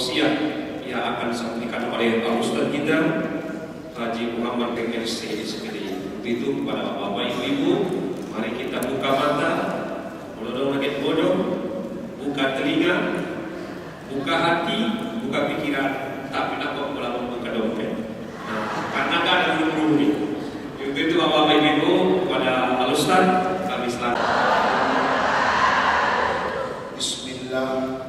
wasiat yang akan disampaikan oleh Pak Ustaz kita Haji Muhammad PMC sendiri. Itu kepada Bapak Ibu, mari kita buka mata, bodoh makin bodoh, buka telinga, buka hati, buka pikiran, tapi nak malah membuka dompet. Karena kan ada guru ini. Itu Bapak Ibu pada Al Ustaz kami selamat. Bismillah.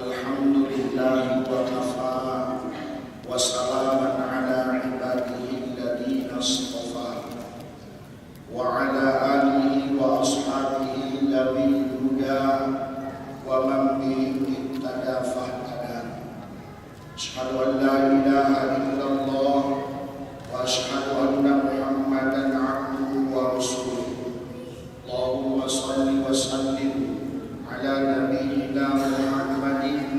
Alhamdulillah wa kafa wa salaman ala ibadihi alladhina istafa wa ala alihi wa ashabihi dhawil huda wa man bihim ihtada fahtada. Asyhadu an la ilaha illallah wa asyhadu anna Muhammadan abduhu wa rasuluh. Allahumma shalli wa sallim ala nabiyyina Muhammadin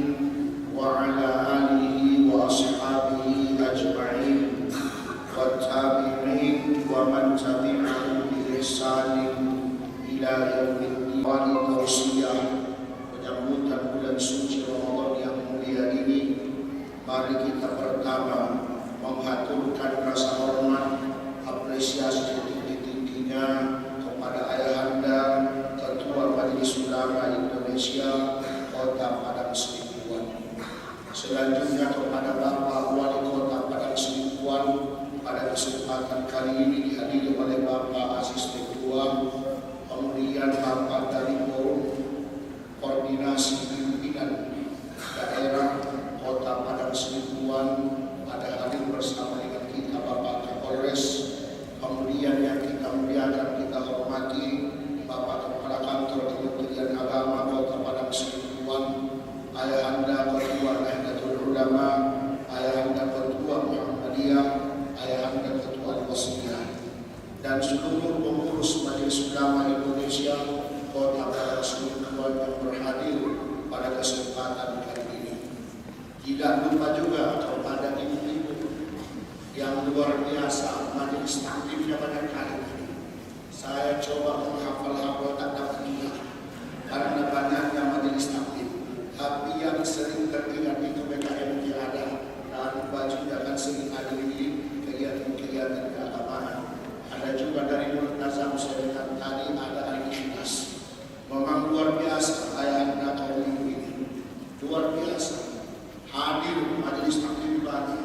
wa ala alihi wa ashabihi ajma'in wa tabi'in wa man tabi'ahum bi ihsanin ila yaumil qiyamah. Tausiah menyambutan bulan suci Ramadan yang mulia ini, mari kita pertama menghaturkan rasa hormat, apresiasi setinggi-tingginya kepada Ayahanda Ketua Majelis Ulama Indonesia Kota Padang Sidempuan. Selanjutnya kepada Bapak Wali Kota Padang Sidempuan, pada kesempatan kali ini dihadiri oleh Bapak Aziz Ketua, kemudian Bapak dari Forum Koordinasi Pimpinan Daerah Kota Padang Sidempuan, ada hadir bersama dengan kita Bapak Kapolres, kemudian yang kita muliakan, kita hormati Bapak Kepala Kantor Kementerian Agama Kota Padang Sidempuan, Ayahanda Ketua Nahdlatul Ulama, Ayahanda Ketua Muhammadiyah, Ayahanda Ketua Al-Wasiyah, dan seluruh pengurus Majelis Ulama Indonesia Kota Padang Sidempuan yang berhadir pada kesempatan kali ini. Tidak lupa juga kepada ibu-ibu yang luar biasa, majelis taklimnya pada kali ini. Saya coba menghafal tak dapat juga karena banyaknya majelis taklim. Tapi yang sering teringat itu BKM yang ada, dan baju akan sering hadiri kegiatan-kegiatan keagamaan. Ada juga dari Multazam saya dengar tadi ada aktivitas. Memang luar biasa ayahanda kaum ibu ini, luar biasa hadir majelis taklim banyak.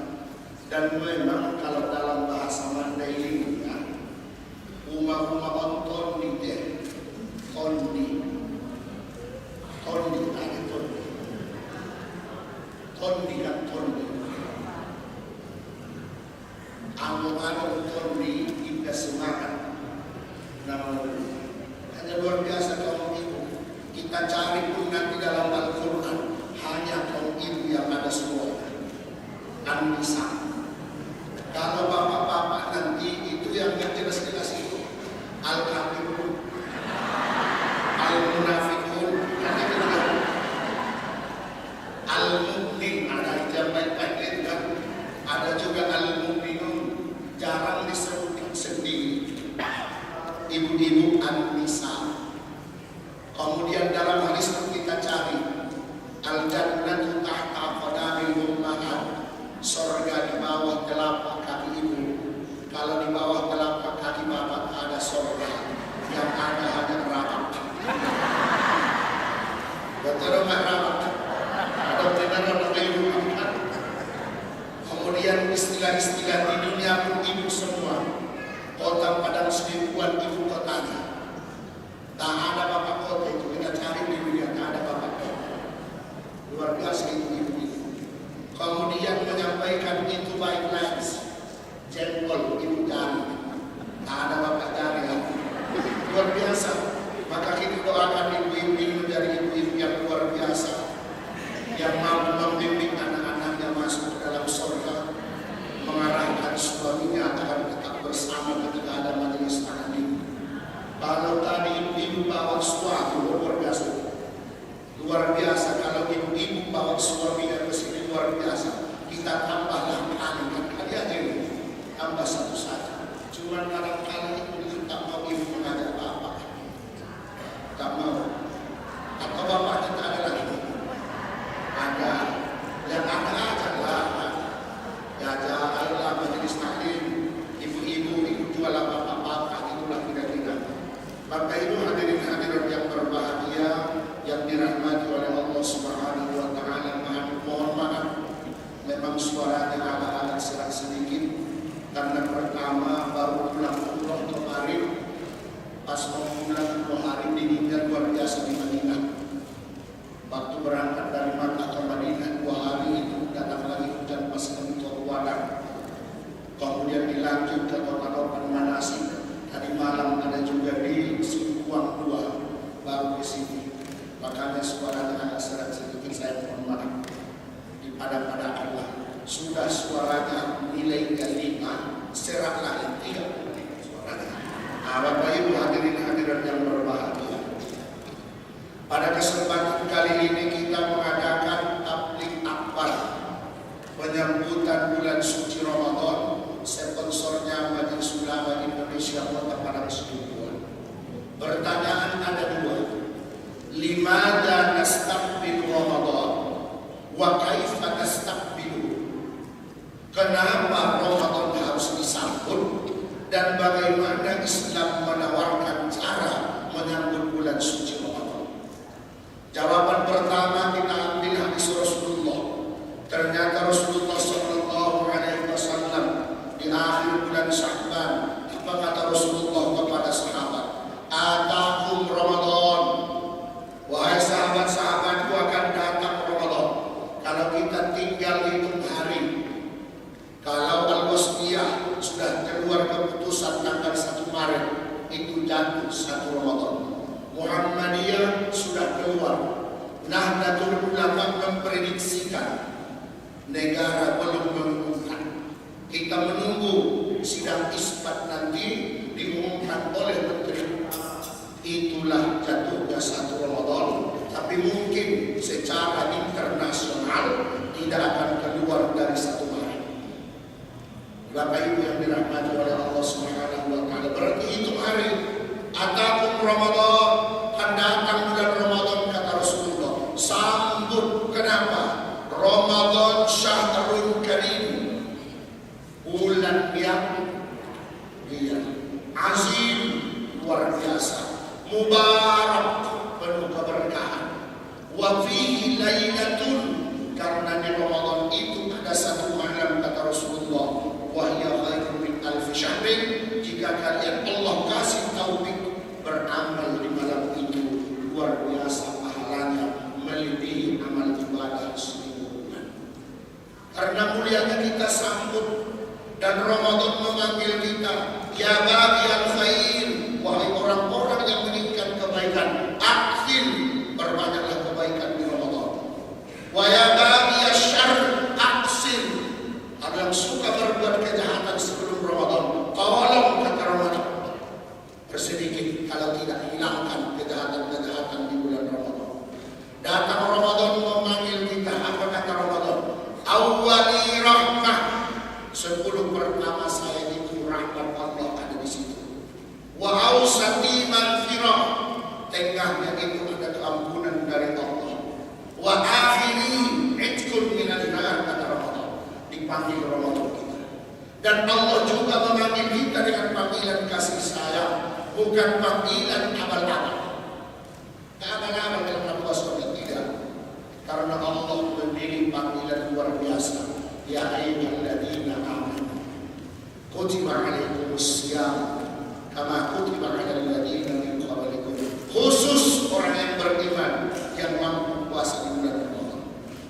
Dan memang kalau dalam bahasa Mandailing, umah-umah onton di deh, tondi ada tondi kan tondi. Anu tondi kita semangat. Namun hanya luar biasa kaum ibu. Kita cari pun nanti dalam Al-Quran hanya kaum ibu yang ada semua. An-Nisa. Kalau bapak-bapak nanti itu yang jelas-jelas itu Al-Kafirun, Al-Munafiqun, Al-Mu'min, ada yang baik-baik kan? Ada juga Al-Mu'minun, jarang disebutkan sendiri. Ibu-ibu An-Nisa. Kemudian dalam hadis kita cari Al-Jannatu tahta qadamil ummahat. Surga di bawah telapak kaki ibu. Kalau di bawah telapak kaki bapak ada surga, yang ada hanya neraka. Betul nggak neraka? Ada benar ada ibu kan? Kemudian istilah-istilah di dunia pun ibu semua. Kota Padang Sidempuan ibu kotanya. Tak ada bapak kota itu, kita cari di dunia tak ada bapak kota. Luar biasa itu ibu. Kemudian menyampaikan itu baik lens, jempol ibu jari, tak ada bapak jari ya. Luar biasa. Maka kita doakan ibu-ibu ini menjadi ibu-ibu yang luar biasa, yang mampu membimbing anak-anaknya masuk ke dalam surga, mengarahkan suaminya agar tetap bersama ketika ada majelis taklim. Kalau tadi ibu-ibu bawa suatu luar biasa. Luar biasa kalau ibu-ibu bawa suaminya ke sini luar biasa. Kita tambahlah kali aja ini, tambah satu saja. Cuma kadang-kadang ibu tak mau ibu mengajak bapak, tak mau. Atau bapak memang suaranya agak-agak serak sedikit karena pertama baru pulang umroh kemarin. Pas mau pulang 2 hari dinginnya luar biasa di Madinah. Waktu berangkat dari Makkah ke Madinah 2 hari itu datang lagi hujan pas untuk wadang. Kemudian dilanjut ke kota-kota manasik. Tadi malam ada juga di Singkuang 2 baru ke sini. Makanya suaranya agak serak sedikit, saya mohon maaf. Dipadak-padakanlah. Sudah suaranya nilainya 5, serak lagi 3 suaranya. Bapak Ibu hadirin yang berbahagia. Pada kesempatan kali ini kita mengadakan tabligh akbar penyambutan bulan suci Ramadan. Sponsornya Majelis Ulama Indonesia Kota Padang Sidempuan. Pertanyaan ada 2. Limada nastaqbilu Ramadan wa kaifa nastaqbilu? Kenapa Ramadan harus disambut dan bagaimana Islam menawarkan cara menyambut bulan suci Ramadan? Jawaban pertama kita ambil hadis Rasulullah. Ternyata Rasulullah sallallahu alaihi wasallam di akhir bulan Sya'ban, apa kata Rasulullah kepada sahabat? Atakum Ramadan. Wahai sahabat-sahabatku, akan datang Ramadan. Kalau kita tinggal hitung hari, kalau Al-Wasniyah sudah keluar keputusan tanggal 1 Maret, itu jatuh 1 Ramadan. Muhammadiyah sudah keluar. Nahdlatul Ulama memprediksikan, negara belum mengumumkan. Kita menunggu sidang isbat nanti diumumkan oleh Menteri. Itulah jatuhnya 1 Ramadan. Tapi mungkin secara internasional tidak akan keluar dari 1 Maret. Bapak Ibu yang dirahmati oleh Allah Subhanahu wa taala, berarti itu hari atakum Ramadan, akan datang bulan Ramadan kata Rasulullah. Sambut, kenapa? Ramadan syahrul karim, bulan yang azim, luar biasa, mubarak, penuh keberkahan. Wa fihi lailatun, karena di Ramadan itu ada 1 malam kata Rasulullah. Wa hiya khairun min alfi syahrin, jika kalian Allah kasih taufik beramal di malam itu, luar biasa pahalanya, melebihi amal ibadah seminggu bulan. Karena mulianya kita sambut dan Ramadan memanggil kita, ya bagi al-khair, wahai orang-orang yang menginginkan kebaikan, aksil, berbanyaklah kebaikan di Ramadan. Wa ya bagi asyarr, aksir, ada yang suka berbuat kejahatan sebelum Ramadan, tolong kata Ramadan bersedikit, kalau tidak hilangkan kejahatan-kejahatan di bulan Ramadan. Datang Ramadan memanggil kita, apa kata Ramadan? Awwali rahmah, 10 pertama saya itu rahmat Allah ada di situ. Wa ausati maghfirah, tengahnya itu ada keampunan dari Allah. Wa akhiri itqun minan nar, kata Ramadan. Dipanggil Ramadan kita. Dan Allah juga memanggil kita dengan panggilan kasih sayang, bukan panggilan abal-abal. Abal-abal dalam puasa tidak. Karena Allah memberi panggilan luar biasa. Ya ayyuhalladzina amanu kutiba alaikumus syiyam kama kutiba alal ladzina min qablikum. Khusus orang yang beriman yang mampu puasa di bulan Ramadan.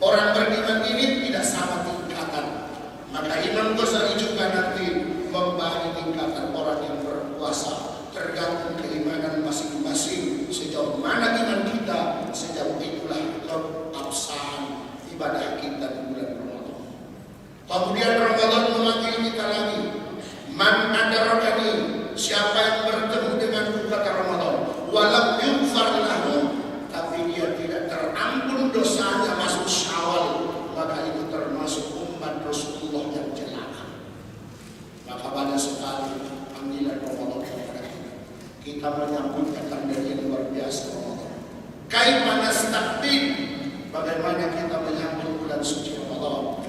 Orang beriman ini tidak sama tingkatan. Maka Imam Ghazali juga nanti membagi tingkatan orang yang berpuasa, tergantung keimanan masing-masing. Sejauh mana iman kita, sejauh itulah keabsahan ibadah kita di bulan Ramadan. Kemudian Ramadan memanggil kita lagi. Man adarakani, siapa yang bertemu denganku kata Ramadan, walam yughfar lahu, tapi dia tidak terampun dosanya masuk Syawal, maka itu termasuk umat Rasulullah yang celaka. Maka banyak sekali panggilan Ramadan kepada kita. Kita menyambut tanda yang luar biasa Ramadan. Kaifa nastaqbil, bagaimana kita menyambut bulan suci Ramadan?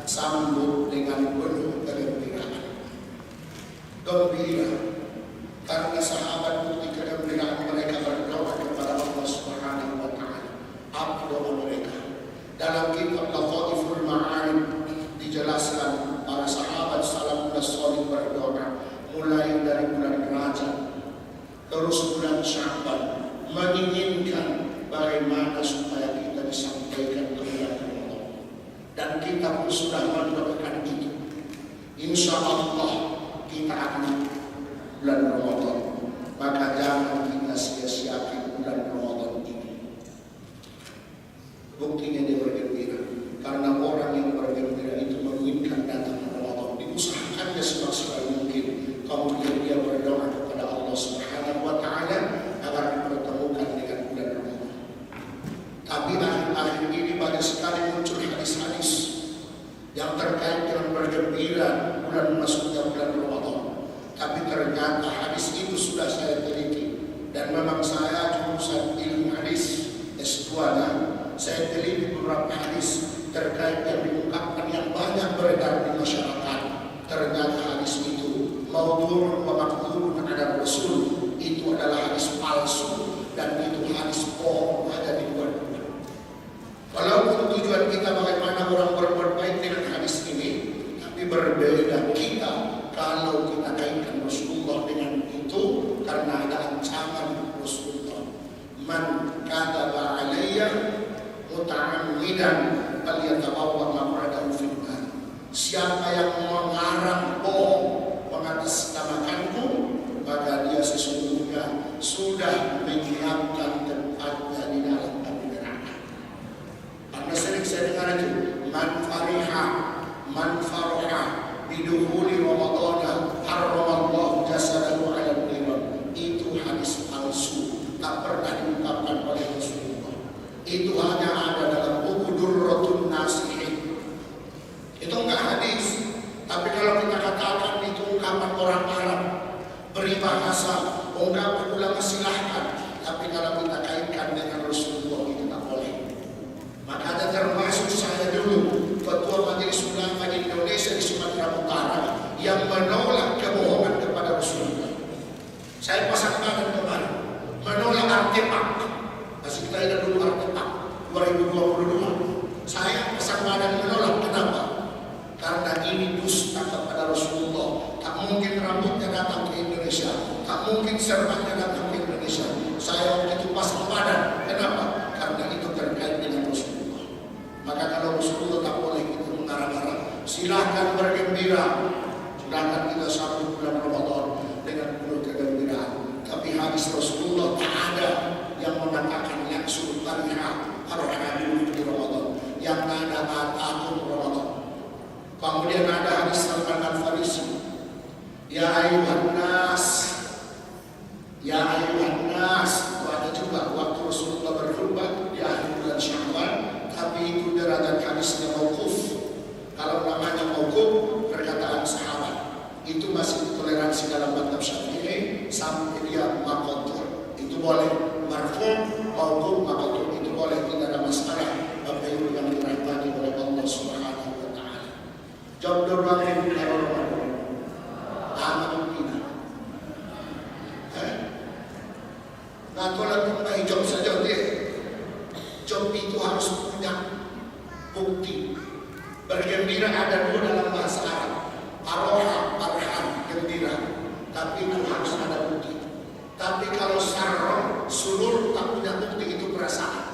Sambut dengan penuh kegembiraan. Gembira karena sahabat bukti kegembiraan mereka berdoa kepada Allah Subhanahu wa taala. Apa doa mereka? Dalam kitab Lataiful Ma'arif bagaimana supaya kita disampaikan ke bulan Ramadan. Dan kita pun sudah mendoakan itu. Insya Allah kita akan bulan Ramadan. Maka jangan kita sia-siakan bulan Ramadan ini. Buktinya dia bergembira. Karena orang yang bergembira itu menginginkan datang Ramadan. Diusahakannya semaksimal mungkin. Kemudian dia berdoa kepada Allah Subhanahu wa Ta'ala agar dipertemukan dengan bulan Ramadan. Tapi akhir-akhir ini banyak sekali muncul hadis-hadis yang terkait dengan bergembira bulan masuknya bulan Ramadan. Tapi ternyata hadis itu sudah saya teliti, dan memang saya jurusan ilmu hadis S2-nya. Saya teliti beberapa hadis terkait yang diungkapkan yang banyak beredar di masyarakat. Ternyata hadis itu maudhu'un wa maqdhurun ala Rasul, itu adalah hadis palsu dan itu hadis bohong, ada di luar. Walaupun tujuan kita bagaimana orang berbuat baik dengan hadis ini, tapi berbeda kita kalau kita kaitkan Rasulullah dengan itu, karena ada ancaman Rasulullah. Man kadzaba alayya muta'ammidan falyatabawwa maq'adahu fin nar. Siapa yang mengarang bohong mengatasnamakanku, maka dia sesungguhnya sudah menyiapkan tempatnya di dalam api neraka. Anda sering saya dengar itu, man fariha man faraha bidukhuli Ramadana harramallahu jasadahu 'ala niran. Itu hadis palsu, tak pernah diungkapkan oleh Rasulullah. Itu hanya ada dalam buku Durratun Nasihin. Itu enggak hadis. Tapi kalau kita katakan itu ungkapan orang Arab, beribahasa, ungkapan ulama silahkan. Tapi kalau kita kaitkan dengan Rasulullah itu tak boleh. Maka ada termasuk saya dulu, Ketua Majelis Ulama Indonesia di Sumatera Utara, yang menolak kebohongan kepada Rasulullah. Saya pasang tangan kemarin, menolak artefak. Masih kita ingat dulu artefak 2022. Saya pasang tangan menolak. Kenapa? Karena ini dusta kepada Rasulullah. Tak mungkin rambutnya datang ke Indonesia, tak mungkin serbannya datang ke Indonesia. Saya waktu itu pasang badan. Kenapa? Karena itu terkait dengan Rasulullah. Maka kalau Rasulullah tak boleh kita mengarang-arang. Silahkan bergembira, silahkan kita sambut bulan Ramadan dengan penuh kegembiraan. Tapi hadis Rasulullah tak ada yang mengatakan langsung tariha arhamu di Ramadan, yang ada atakum Ramadan. Kemudian ada hadis Salman Al-Farisi, ya ayuhan nas, ya ayuhan nas. Itu ada juga waktu Rasulullah berkhutbah di akhir bulan Syawal, tapi itu derajat hadisnya mauquf. Kalau namanya mauquf, perkataan sahabat, itu masih toleransi dalam mazhab Syafi'i sampai dia maqtur. Itu boleh. Marfu', mauquf, maqtur itu boleh, tidak ada masalah. Bapak Ibu yang dirahmati oleh Allah Subhanahu wa Ta'ala. Job dorang kalau Ramadan amal bina. Nggak tolak mengenai job saja dia. Job itu harus punya bukti. Bergembira ada dua dalam bahasa Arab. Aroha, arham, gembira. Tapi itu harus ada bukti. Tapi kalau sarro, sulur tak punya bukti, itu perasaan.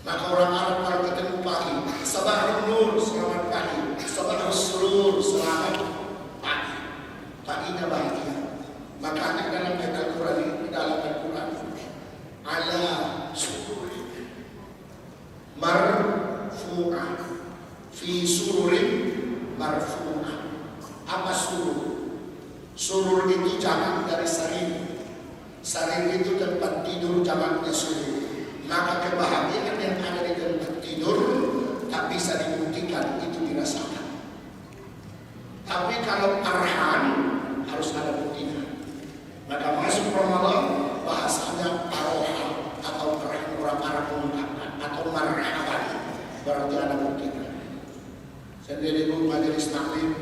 Maka orang Arab kalau ketemu pagi, sabahun nur, selamat pagi. Sabahun surur, selamat pagi. Paginya bahagia. Makanya dalam Al-Quran ini, dalam Al-Quran, ala sururi marfu'ah, fi sururin marfu'ah. Apa surur? Surur itu jamak dari sarir. Sarir itu tempat tidur, jamaknya surur. Maka kebahagiaan yang ada di tempat tidur tak bisa dibuktikan, itu dirasakan. Tapi kalau arhan harus ada buktinya. Maka masuk Ramadan bahasanya aroha atau orang Arab mengungkapkan atau marhaban, berarti ada buktinya. Sendiri Bu Majelis Taklim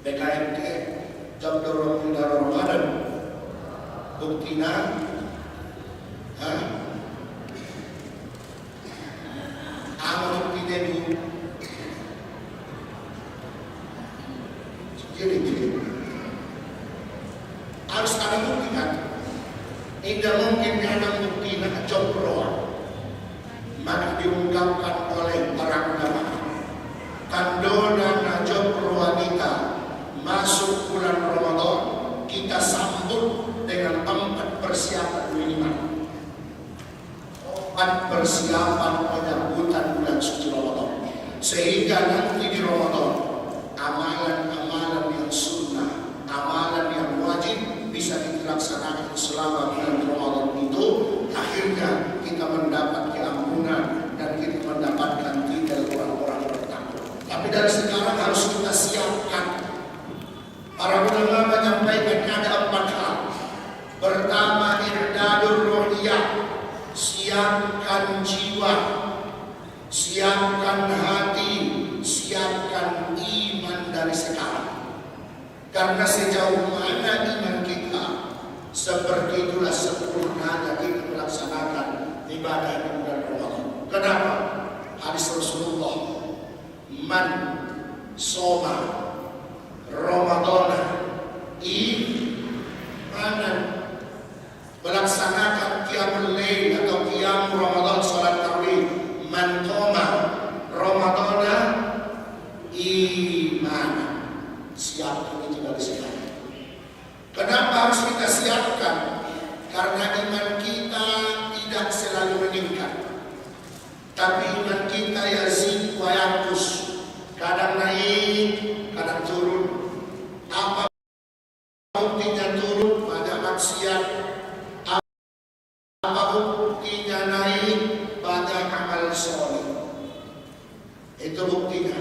BKMT jam dorong Ramadan buktinya amal buktinya dulu. Jadi harus ada bukti kan? Tidak mungkin ada bukti Jomroa. Maka diungkapkan oleh para ulama, kandona Jomroa kita masuk bulan Ramadan, kita sambut dengan 4 persiapan minimal. 4 persiapan penyambutan bulan suci Ramadan, sehingga nanti di Ramadan amalan-amalan yang sunnah, amalan yang wajib bisa dilaksanakan selama bulan Ramadan itu. Akhirnya kita mendapat keampunan dan kita mendapatkan tinggal orang-orang bertakwa. Tapi dari sekarang harus kita siapkan. Para ulama menyampaikan ada 4 hal. Pertama, i'dadur ruhiyah, siapkan jiwa, siapkan hati, siapkan iman dari sekarang. Karena sejauh mana iman kita, seperti itulah sempurnanya kita melaksanakan ibadah di bulan Ramadan. Kenapa? Hadis Rasulullah, man soma Ramadana imanan, melaksanakan qiyamul lail atau qiyam Ramadan, salat tarawih, man qama Ramadana imanan. Siapkan itu dari sekarang. Kenapa harus kita siapkan? Karena iman kita tidak selalu meningkat, tapi iman kita yazid wa yanqus, kadang naik, kadang turun. Apa buktinya turun? Banyak maksiat. Apa buktinya naik? Banyak amal soleh. Itu buktinya.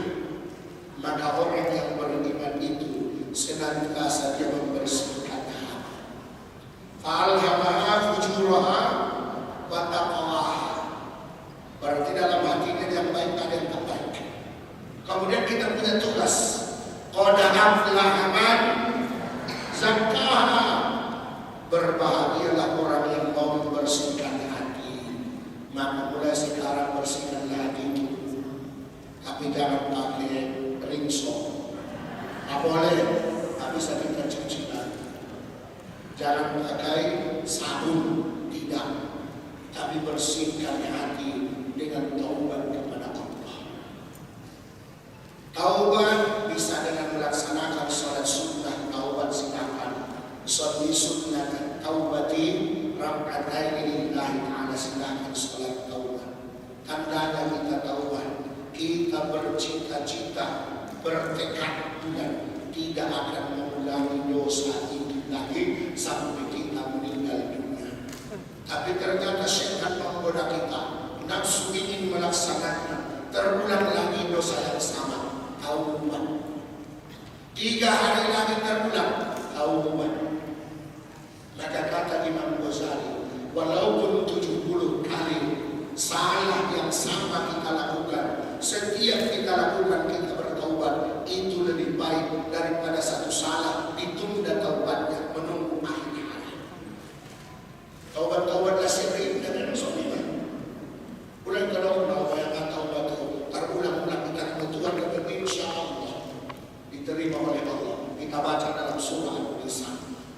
Maka orang yang beriman itu senantiasa dia membersihkan hati. Fa'alhamaha fujuraha wa taqwaha. Berarti dalam hatinya yang baik ada yang tak baik. Kemudian kita punya tugas. Qad aflaha man zakkaha. Berbahagialah orang yang mau membersihkan hati. Maka mulai sekarang bersihkanlah hati itu. Tapi jangan pakai rinso. Tak boleh, tak bisa kita cuci lagi. Jangan pakai sabun, tidak. Tapi bersihkan hati dengan taubat kepada Allah. Taubat bisa dengan melaksanakan sholat sunnah. Taubat silakan. Sholli sunnah taubati rak'ataini lillahi ta'ala, silakan sholat taubat. Tandanya kita taubat. Kita bercita-cita, bertekad dan tidak akan mengulangi dosa itu lagi sampai kita meninggal dunia. Tapi ternyata syaitan menggoda kita, nafsu ingin melaksanakan, terulang lagi dosa yang sama. Taubat. 3 hari lagi terulang. Taubat. Maka kata Imam Ghazali, walaupun 70 kali salah yang sama kita lakukan, setiap kita lakukan kita bertaubat, itu lebih baik daripada satu salah ditunda taubatnya menunggu akhir hari. Taubatlah sering dan sobiman. Bulan kalau yang taubat terulang-ulang kita kebutuhan dan insya Allah diterima oleh Allah. Kita baca dalam surah Al-Nisa,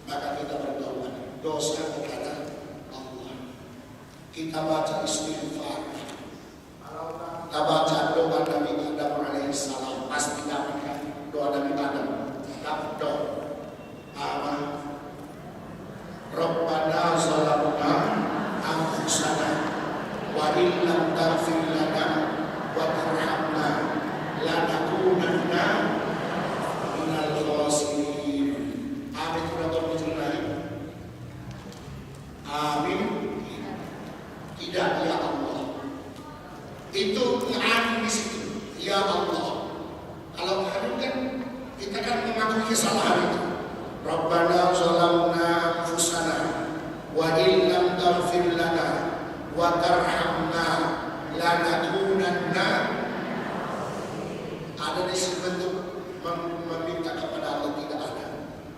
maka kita bertaubat dosa kepada Allah. Kita baca istighfar. Kita baca doa Nabi Adam alaihissalam, pasti dapatkan doa Nabi Adam. Dapat aman. Rabbana zalamna anfusana wa illam taghfir lana wa tarhamna lanakunanna minal khasirin. Amin. Amin. Tidak, ya Allah. Itu amin di situ. Ya Allah. Kalau amin kan kita kan mengakui kesalahan itu. Rabbana zalamna anfusana wa illam taghfir lana wa tarhamna lanakunanna. Ada di situ bentuk meminta kepada Allah, tidak ada.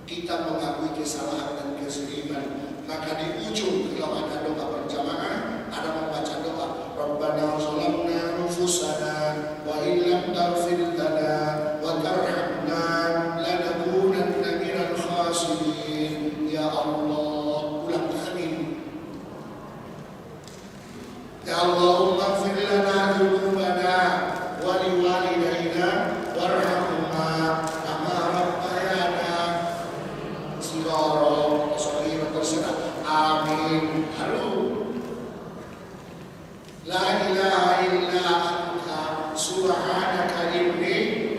Kita mengakui kesalahan dan keseliman. Maka di ujung kalau ada doa berjamaah, ada membaca doa Rabbana zalamna anfusana wa illam taghfir lana wa tarhamna lanakunanna minal khasirin. Ya Allah, ulang amin. Ya Allahumma ighfir lana dzunubana wa liwalidayna warhamhuma kama rabbayana shighara. Sorry, terserah. Amin. Halo. La ilaha illa anta subhanaka inni.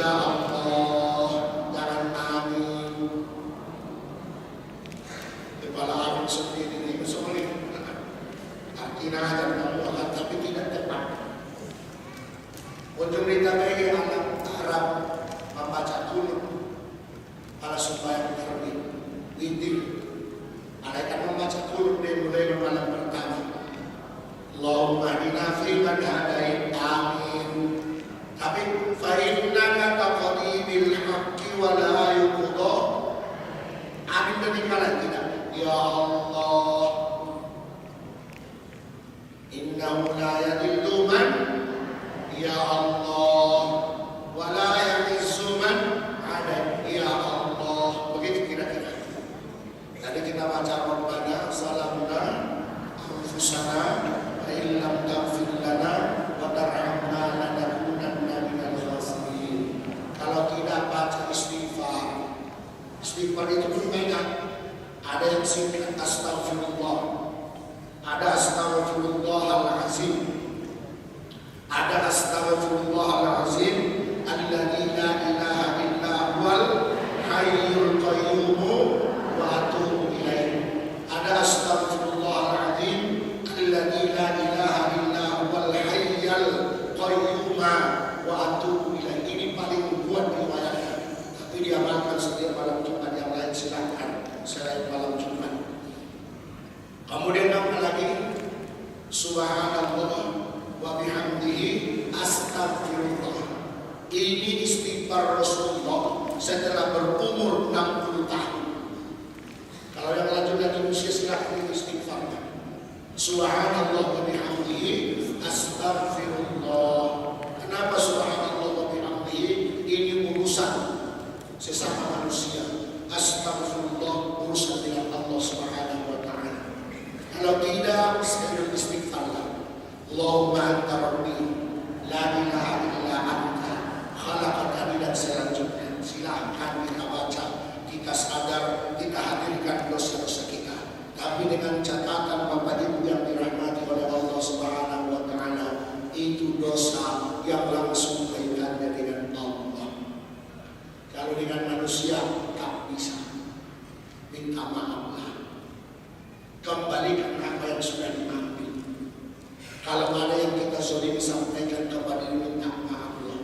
Ya Allah, jangan amin. Kepala amin seperti ini semuanya. Artinya ajar kamu akan tapi tidak tepat. Untuk ditakai anak Arab membaca kunut ala supaya terbit witir. Alaikan membaca kunut dari mulai malam pertama. Allahumma hdina fi man hadait. Amin. Tapi fa innaka taqdi bil haqqi wa la yuqda. Amin dari mana tidak? Ya Allah, innahu la yadillu man, ya Allah, wa la yahizzu man ada, ya Allah. Begitu kira-kira. Tadi kita baca Rabbana salamna anfusana wa illam taghfir lana wa tarhamna lanakunanna minal khasirin. Kalau tidak baca istighfar, istighfar itu pun banyak. Ada yang singkat astagfirullah, ada astagfirullahalazim, ada astagfirullahalazim alladzi la ilaha illa huwal hayyul qayyum wa atubu ilaih. Ada astagfirullahalazim alladzi la ilaha illa huwal hayyul qayyum wa atubu ilaih. Ini paling kuat riwayatnya, tapi diamalkan setiap malam Jumat. Yang lain silakan selain malam Jumat. Kemudian apa lagi? Subhanallah wa bihamdihi astagfirullah. Ini istighfar Rasulullah setelah berumur 60 tahun. Kalau yang lanjut lagi usia silakan istighfarnya. Subhanallah wa bihamdihi astagfirullah. Kenapa subhanallah wa bihamdihi? Ini urusan sesama manusia. Astagfirullah urusan dengan Allah Subhanahu wa taala. Kalau tidak, sekali istighfarlah. Allahumma anta rabbi la ilaha illa anta khalaqtani dan selanjutnya. Silahkan kita baca, kita sadar, kita hadirkan dosa-dosa kita. Tapi dengan catatan Bapak Ibu yang dirahmati oleh Allah Subhanahu wa taala, itu dosa yang langsung kaitannya dengan Allah. Kalau dengan manusia tak bisa. Minta maaflah. Kembalikan apa yang sudah diambil. Kalau ada yang kita zalimi sampaikan kepada dia, minta maaflah.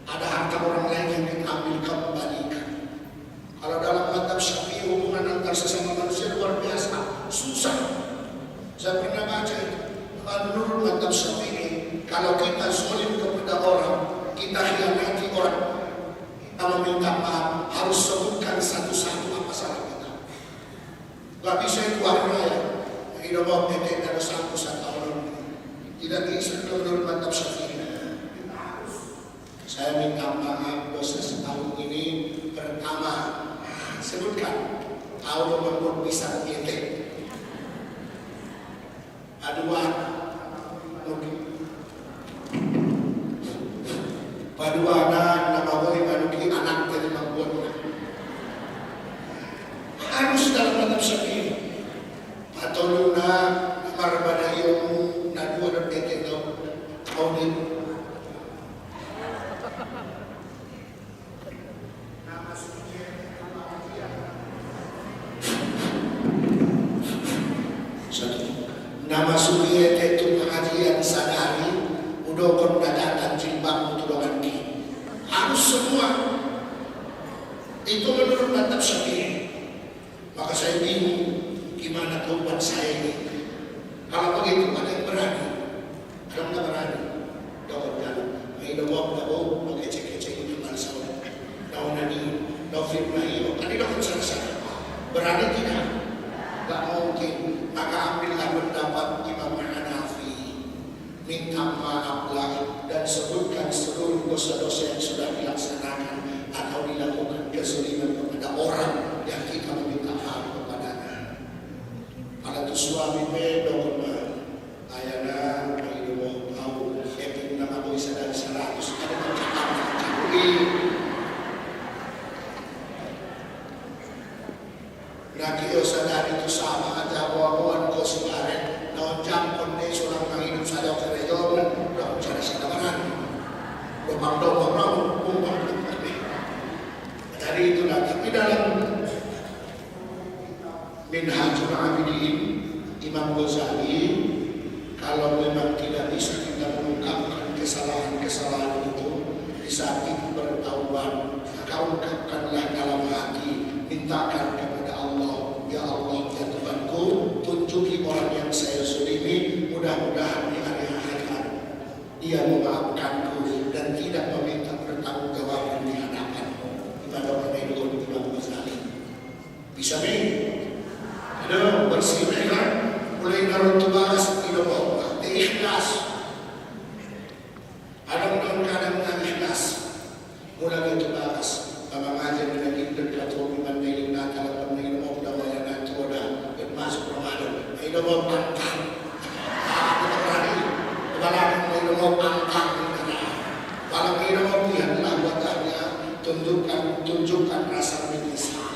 Ada harta orang lain yang kita ambil, kembalikan. Kalau dalam mazhab Syafi'i hubungan antar sesama manusia luar biasa, susah. Saya pernah baca itu. Menurut mazhab Syafi'i, kalau kita zalim kepada orang, kita khianati orang, kita meminta maaf, harus sebutkan satu-satu apa salah kita. Gak bisa itu warnanya. Kita mau PT ada satu-satu orang. Tidak bisa menurut mazhab Syafi'i. Saya minta maaf dosa setahun ini. Pertama, sebutkan Allah membuat pisang PT. Kedua, paduana nama boleh manuki anak dari membuatnya. Harus dalam mazhab Syafi'i. Atau luna marbana ilmu nadua dan PT audit. Nama sugiye itu pengajian sadari udokon dadakan jimbang utulungan ki. Harus semua. Itu menurut mazhab Syafi'i. Maka saya bingung gimana taubat saya ini. Kalau begitu ada yang berani. Kalau tidak berani, dapat jalan. Ini doang tahu pakai cek-cek itu masalah. Daun nadi, daun fitnah itu. Tadi daun selesai. Berani tidak? Tak mungkin. Maka ambillah pendapat Imam Hanafi. Minta maaflah dan sebutkan seluruh dosa-dosa yang sudah dilaksanakan atau dilakukan kezaliman kepada orang yang kita meminta maaf kepadanya. Kalau itu suami bedo Jadi itulah. Tapi dalam Minhajul Abidin Imam Ghazali, kalau memang tidak bisa kita mengungkapkan kesalahan-kesalahan itu, di saat itu bertaubat, maka ungkapkanlah dalam hati, mintakan kepada Allah, ya Allah, ya Tuhanku, tunjuki orang yang saya zalimi, mudah-mudahan di hari akhirat dia memaafkanku dan tidak meminta pertanggungjawaban di hadapanmu. Kepada orang itu Imam Ghazali. Bisa nih? Ada bersih kan? Mulai naruh tugas tidak mau, ikhlas. Ada kadang ikhlas. Mulai tugas. Bapa ngajar lagi dekat rumah mandiri nak kalau mandiri mau dawa yang tu ada masuk Ramadan. Tidak mau pantang. Kita berani. Kalau tidak mau pantang, kalau tidak mau lihatlah wajahnya, tunjukkan rasa menyesal.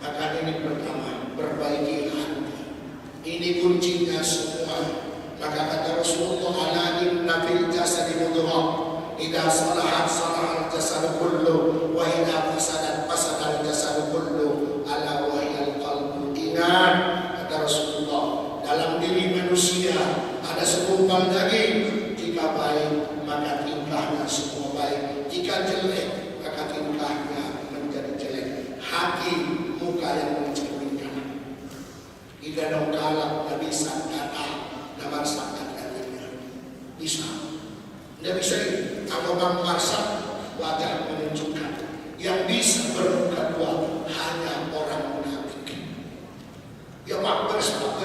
Maka ini pertama, perbaiki hati. Ini kuncinya semua. Maka kata Rasulullah, ala inna fil jasadi mudghah, idza salahat salahal jasadu kullu, wa idza fasadat fasadal jasadu kullu, ala wa hiyal qalbu. Ingat, kata Rasulullah, dalam diri manusia ada segumpal daging. Jika baik, maka tingkahnya semua baik. Jika jelek, maka tingkahnya menjadi jelek. Hati, muka yang mencerminkan. Tidak ada kalak, tidak bisa kata, nama sangat katanya. Bisa. Tidak bisa ini. Kalau Bang Marsak, wajah menunjukkan. Yang bisa bermuka dua hanya orang munafik. Ya Pak, beres apa?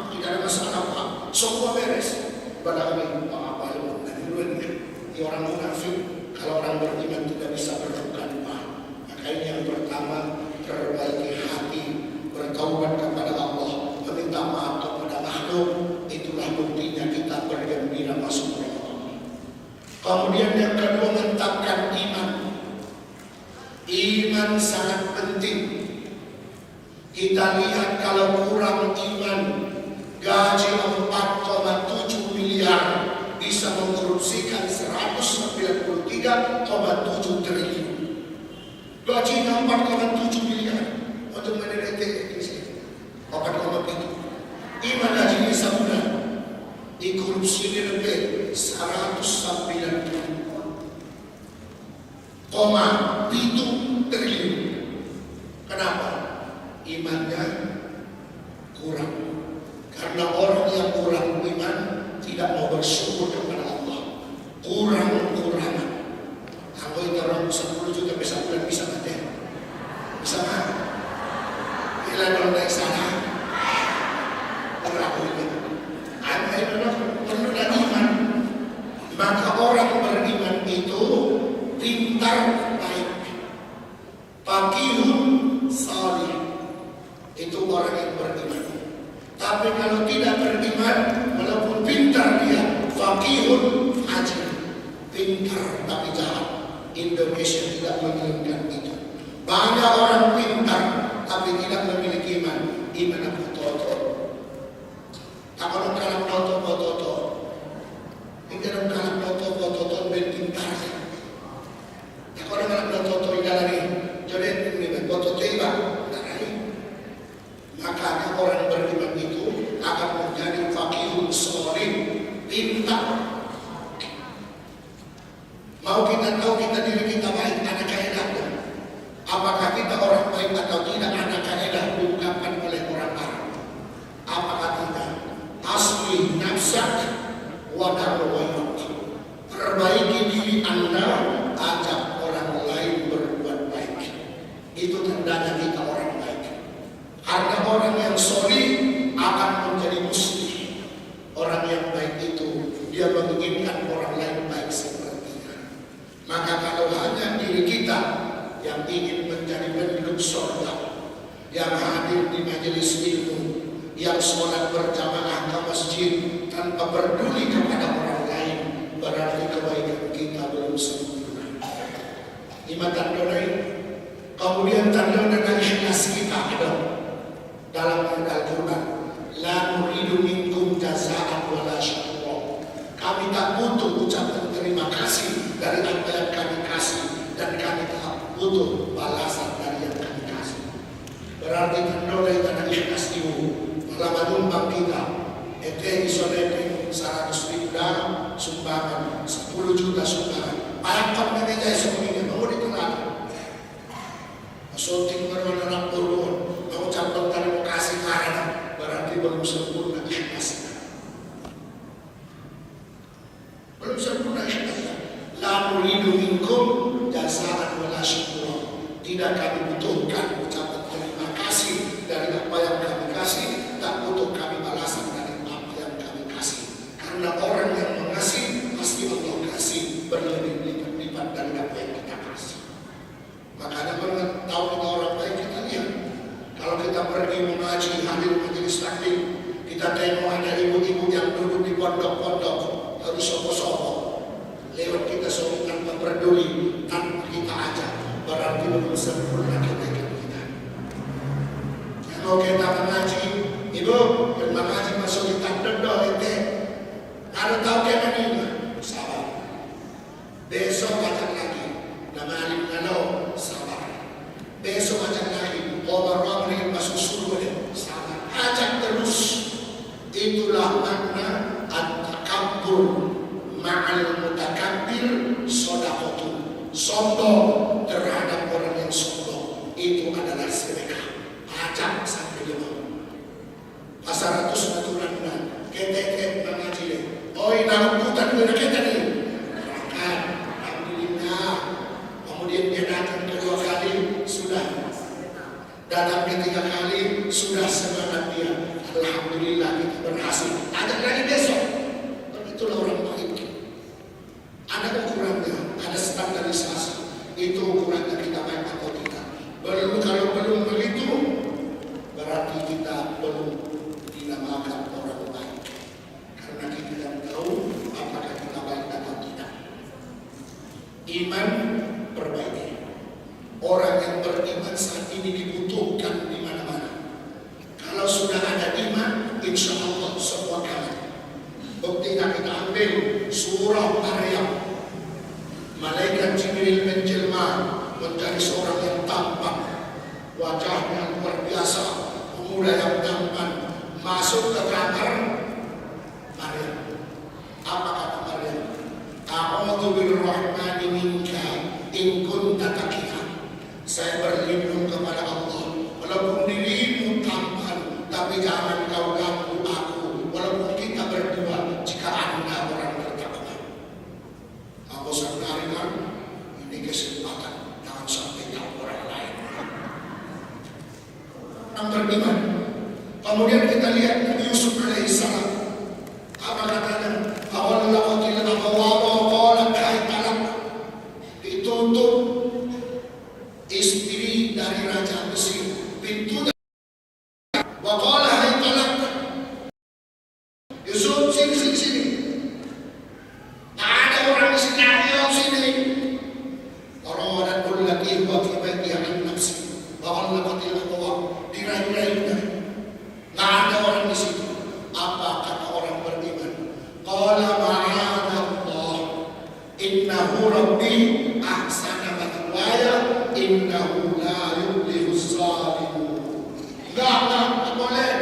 Tidak ada masalah Pak. Semua beres. Padahal apa yang di orang munafik, kalau orang beriman tidak bisa bermuka dua. Maka ini yang pertama, perbaiki hati, bertaubat kepada Allah, meminta maaf kepada makhluk. Itulah buktinya kita bergembira masuk Ramadan. Kemudian yang kedua, mantapkan iman. Iman sangat penting. Kita lihat kalau kurang iman, gaji 4,7 miliar bisa mengkorupsikan 193,7 triliun. Gajinya 4,7 miliar untuk mendetek di sini. 4,7. Iman gajinya sebulan dikorupsi lebih 190,7 triliun. Kenapa? Imannya kurang. Karena orang yang kurang iman tidak mau bersyukur kepada Allah. Kurang-kurangan. Kalau itu orang 10 juta bisa bulan bisa mati. Bisa mah? Bila kalau naik sana, berapa itu? Ada perlu dan iman. Maka orang beriman itu pintar baik. Faqihun salih. Itu orang yang beriman. Tapi kalau tidak beriman, walaupun pintar dia, faqihun fajir, pintar tapi jahat. Indonesia tidak menginginkan itu. Banyak orang pintar tapi tidak memiliki iman. Iman apa toto? Tak kalau kalah toto. Ini dalam kalah toto pintar. Tak kalau kalah toto ini lagi. Jadi ini toto tiba. Maka orang beriman itu akan menjadi faqihun sholih, pintar. Mau kita tahu diri kita baik, ada kaedahnya. Apakah kita orang baik atau tidak, ada kaedah diungkapkan oleh orang Arab. Apakah tidak? Asli nafsak wa darwayat. Perbaiki diri Anda, ajak orang lain berbuat baik. Itu tandanya kita orang baik. Karena orang yang solih akan menjadi muslim. Orang yang baik itu dia menginginkan orang lain baik sepertinya. Maka kalau hanya diri kita yang ingin menjadi penduduk surga, yang hadir di majelis ilmu, yang sholat berjamaah ke masjid tanpa peduli kepada orang lain, berarti kebaikan kita belum sempurna. Lima tanda lain. Kemudian tanda dari ikhlas kita ada dalam Al-Quran, la nuridu minkum jazaa'an wala syukur. Kami tak butuh ucapan terima kasih kasih dari apa yang kami kasih, dan kami tak butuh balasan dari yang kami kasih. Berarti menolak dan ikhlas itu malah menumpang kita. Ete isolate 100.000 sumbangan, 10 juta sumbangan. Ayakkan meneja semuanya, mau ditelan. Maksudnya orang turun, mau campur terima kasih karena berarti belum sempurna ikhlasnya. Belum sempurna ikhlasnya. La nuridu minkum jazaan wala syukura. Tidak kami butuhkan ucapan terima kasih dari apa yang kami kasih, tak butuh kami balasan dari apa yang kami kasih. Karena orang yang mengasih pasti Allah kasih berlebih-lipat dari apa yang kita kasih. Makanya tahu kita orang baik, kita lihat kalau kita pergi mengaji, hadir majelis taklim, kita tengok ada ibu-ibu yang duduk di pondok-pondok harus sopo-sopo lewat kita semua tanpa peduli, tanpa kita ajak, berarti belum sempurna kebaikan kita. Kalau kita mengaji, ibu mengaji masuk kita dendol itu, kalau tahu kita ini sabar. Besok ajak lagi, nama alim kalau sabar. Besok ajak lagi, orang-orang masuk surga, sabar. Ajak terus. Itulah makna at-takabbur ma'al mutakabbir shadaqatun. Sombong terhadap orang yang sombong itu adalah sedekah. Ajak sampai dia mau. Pasar ratus naturanda, ketek mengaji. Oh ini rambutan gue kita nih. Berangkat, alhamdulillah. Kemudian dia datang kedua kali sudah. Datang ketiga kali sudah semangat dia. Alhamdulillah kita berhasil. Ajak lagi besok. Itulah orang baik. Ada ukurannya, ada standarisasi. Itu ukurannya kita baik atau tidak. Kalau belum begitu, berarti kita belum dinamakan orang baik. Karena kita tidak tahu apakah kita baik atau tidak. Iman perbaiki. Orang yang beriman saat ini dibutuhkan di mana-mana. Kalau sudah ada iman, insya Allah semua kalah. Buktinya kita ambil surah Maryam. Malaikat Jibril menjelma menjadi seorang yang tampan, wajahnya luar biasa, pemuda yang tampan, masuk ke kamar Maryam. Apa kata Maryam? A'udzu birrahmani minka in kunta taqiya. Saya berlindung kepada Allah. Walaupun dirimu tampan, tapi jangan kau ganggu aku. Walaupun kita berdua, jika Anda orang bertakwa. Aku sadarkan ini kesempatan, jangan sampai ganggu orang lain. Orang beriman. Kemudian kita lihat Nabi Yusuf alaihissalam. Apa katanya? Awal laqatil abawaba qalat haytalak. Ditutup istri dari Raja Mesir. Pintunya waqala haytalak. Yusuf sini. Tak ada orang di sini, ayo sini. Orang-orang kullati wa fi baitiha an nafsi. Wa laqatil abawaba. Dirayu-rayunya. Tak ada orang di situ. Apa kata orang beriman? Qala ma'adallah innahu rabbi ahsana mathwaya innahu la yuflihuz zalimun. Enggak boleh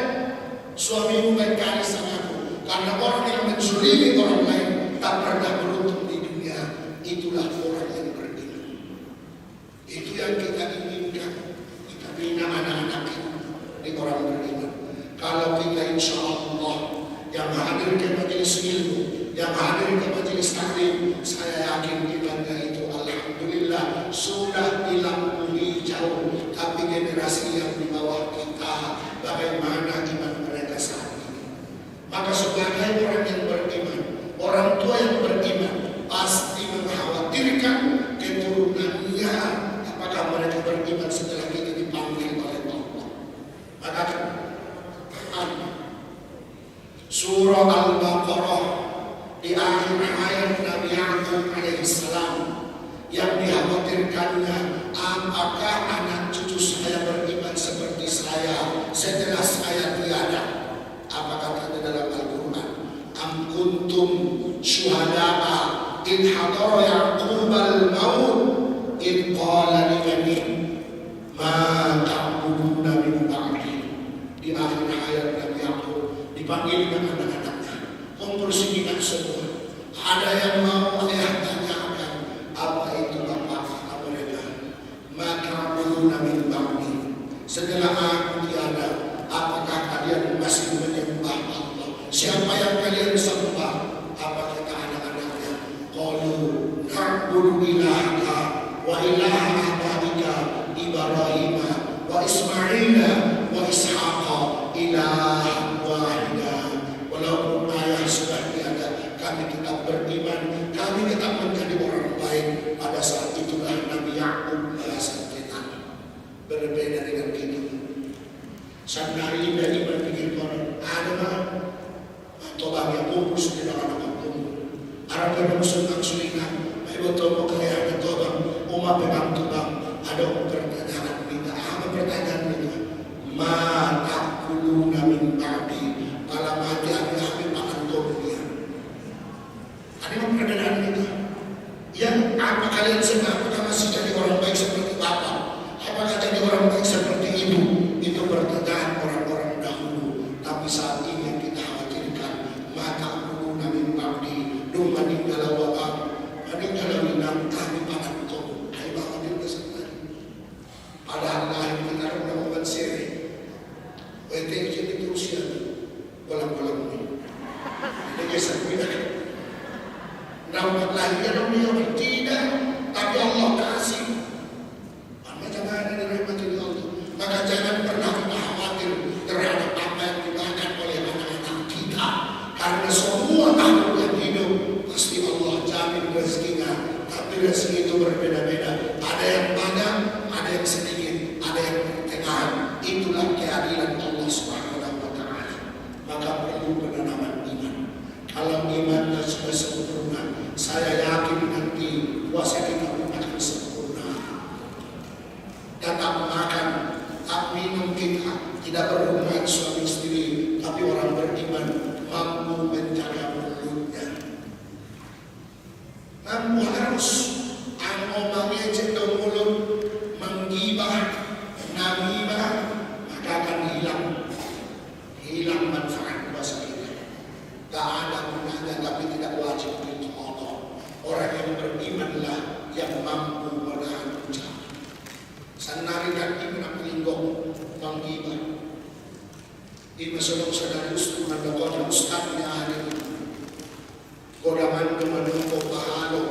suamimu baik kali sama aku, karena orang yang menzalimi orang lain tak pernah beruntung di dunia. Itulah orang yang beriman. Itu yang kita inginkan. Kita bina anak-anak kita di orang beriman. Kalau kita insya Allah yang hadir ke majelis ilmu, yang hadir ke majelis taklim, saya yakin imannya itu alhamdulillah sudah hilang jauh. Tapi generasi yang di bawah kita, bagaimana iman mereka saat ini? Maka sebagai orang yang beriman, orang tua yang beriman pasti mengkhawatirkan keturunannya, apakah mereka beriman setelah kita dipanggil oleh Allah. Maka Surah Al-Baqarah di akhir ayat Nabi Ya'qub alaihissalam yang dikhawatirkannya, apakah anak cucu saya beriman seperti saya setelah saya tiada? Apa katanya dalam Al-Quran? Am kuntum syuhada'a in hadara Nabi Yakub dipanggil dengan anak-anaknya, kumpul sini semua. Ada yang mau ayah tanyakan, apa itu bapak mereka? Maka uluna min ba'di, setelah aku tiada, apakah kalian masih menyembah Allah? Siapa yang kalian sembah? Apa kata anak-anaknya? Qalu na'budu ilahaka wa ilaha abaika Ibrahim wa Ismaila wa Ishaqa ilahan wahida. Walaupun ayah sudah tiada, kami tetap beriman, kami tetap menjadi orang baik. Pada saat itulah Nabi Yakub merasa kita berbeda dengan kita. Sampai hari ini dari iman pikir orang ada mah atau bagi kumpul sudah anak kampung Arab yang bersunang sulingan ibu tomo kaya ada tobang umat pegang tobang ada pertanyaan minta apa pertanyaan minta mata kuluna min ba'di kalau mati kami makan tobia ada pertanyaan minta yang apa kalian sembah? Apakah masih jadi orang baik seperti bapak? Apakah jadi orang baik seperti ibu? Itu pertanyaan orang-orang dahulu. Tapi saat ini yang kita khawatirkan, maka aku namin ba'di duma ninggala wabang maninggalau inang kami pakan tong ay baka din kasalan. Padahal lahir kita rin ng mga siri. Pwede yung ito siya. Walang-walang mo. Hindi kayo sa pinag. Nampak lahir yan ang niya. Tidak. Tapi Allah kasih. Macam mana dirahmati Allah. Maka jangan pernah kita khawatir terhadap apa yang dimakan oleh anak-anak kita. Karena semua makhluk yang hidup pasti Allah jamin rezekinya. Tapi rezeki itu berbeda-beda. Ada yang banyak, ada yang sedikit, ada yang pertengahan. Itulah keadilan Allah Subhanahu wa Ta'ala. Maka perlu penanaman iman. Kalau imannya sudah sempurna, saya yakin nanti puasa kita akan sempurna. Tetap makan, tak minum kita, tidak berhubungan suami istri, tapi orang beriman mampu menjaga mulutnya. Mampu harus ngomongnya cenderung mulut, menggibah, namimah, maka akan hilang manfaat puasa kita. Tak ada gunanya, tapi tidak wajib untuk Allah. Orang yang berimanlah yang mampu menahan ucap. Sanarikan ibu nak melinggong menggibah. Ibu saudara ustaz ada kota ustaznya ada. Kodaman kemadung kopahalo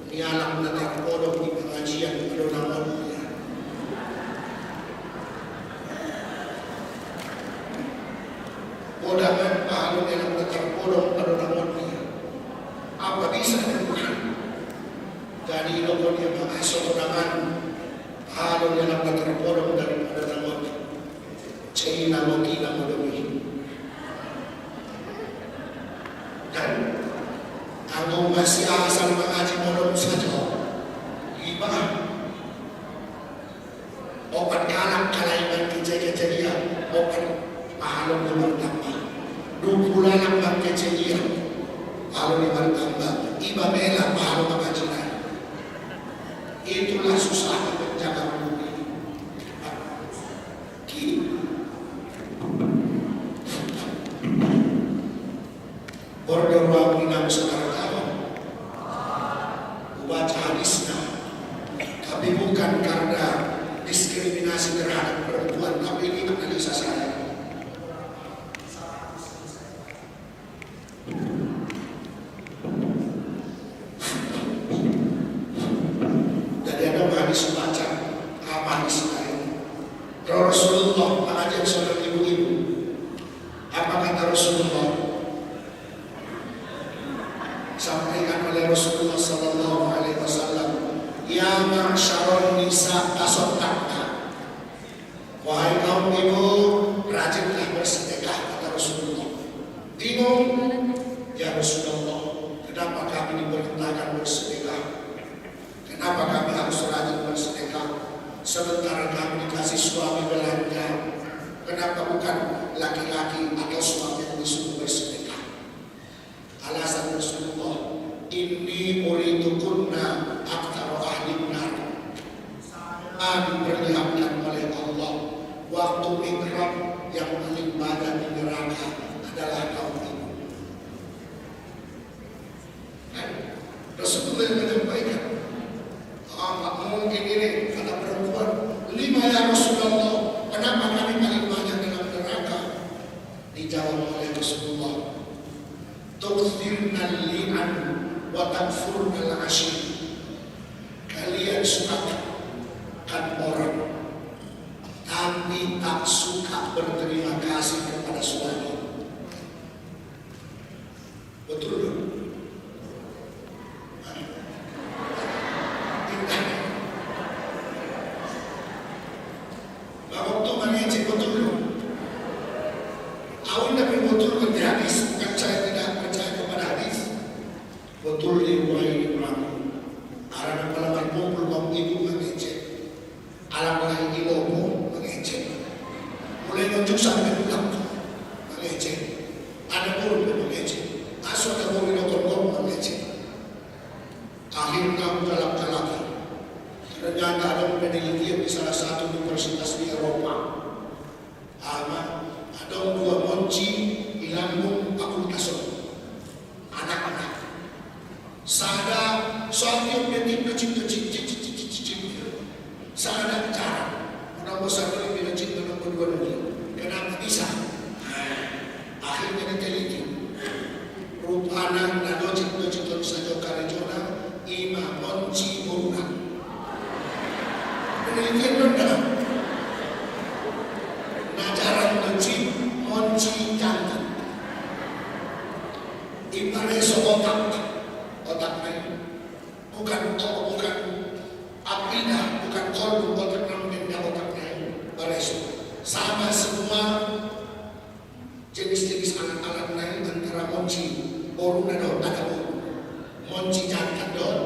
nialam natar kodok di pengajian adonamonnya. Kodaman pahalo nialam natar kodok adonamonnya. Apa bisa dilakukan? Jadi lokon yang mengasuh kodaman halo dalam terpodong daripada nama China mokila modemi. Dan kalau masih asal mengaji modem saja, ibah opat kalak kalaiman kejadian, opat pahalong nomor tambah, 20 lambat kejadian, pahalong nomor tambah, ibah bela pahalong mengaji. Itulah susah menjaga mulut ini. Berdoa minam saudara kawan, baca hadisnya, tapi bukan karena diskriminasi terhadap perempuan, tapi ini analisa saya. Hadis baca apa hadis lain? Rasulullah mengajak saudara ibu-ibu. Apa kata Rasulullah? Sampaikan oleh Rasulullah Sallallahu Alaihi Wasallam, ya ma'syaron nisa tasaddaqna. Wahai kaum ibu, rajinlah bersedekah, kata Rasulullah. Bingung? Ya Rasulullah, kenapa kami diperintahkan bersedekah? Kenapa kami harus rajin bersedekah sementara kami dikasih suami belanja? Kenapa bukan laki-laki atau suami yang disuruh bersedekah? Alasan Rasulullah, inni uritukunna aktsara ahlin nar. Diperlihatkan oleh Allah waktu mikrab yang paling banyak dijawab oleh Rasulullah, tukthirnal li'an wa takfurnal ashir. Kalian suka kan orang tapi tak suka berterima kasih kepada suami. Betul dong? Bapak tuh mengecek betul dong? Awal Nabi betul ke hadis, bukan saya tidak percaya kepada hadis. Betul riwayat Imam. Arana palaman kumpul bang ibu mengecek, alam lain di lobo mengecek. Mulai nunjuk sampai pulang mengecek. Ada guru mengecek. Asal ada guru dokter mengecek. Akhirnya dalam lagi. Ternyata ada penelitian di salah satu universitas di Eropa. Ada dua monci di lambung fakultas anak-anak. Sada soalnya dia kecil. Sada cara. Nomor satu lebih kecil nomor dua lagi. Kenapa bisa? Akhirnya diteliti. Rupanya nadocit saja karejona ima monci borunan. Penelitian rendah. Najaran kecil monci jantan. Ibarat otaknya bukan apidah, bukan kolbu otak namanya otaknya baresu. Sama semua jenis-jenis alat-alat lain antara monci boru dan ada boru, monci jantan don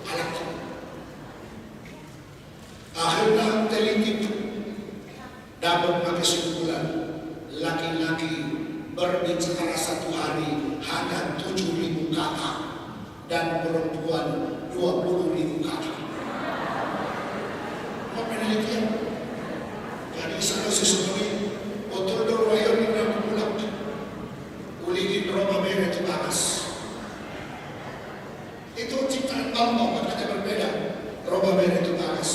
alat. Akhirnya teliti dapat kesimpulan laki-laki berbicara satu hari hanya 7.000 kata dan perempuan 20.000 kata. Apa penelitian? Jadi saya sesuai betul dong rayon yang pulang uliin roba merah itu bagas. Itu ciptaan Allah makanya berbeda. Roba merah itu bagas.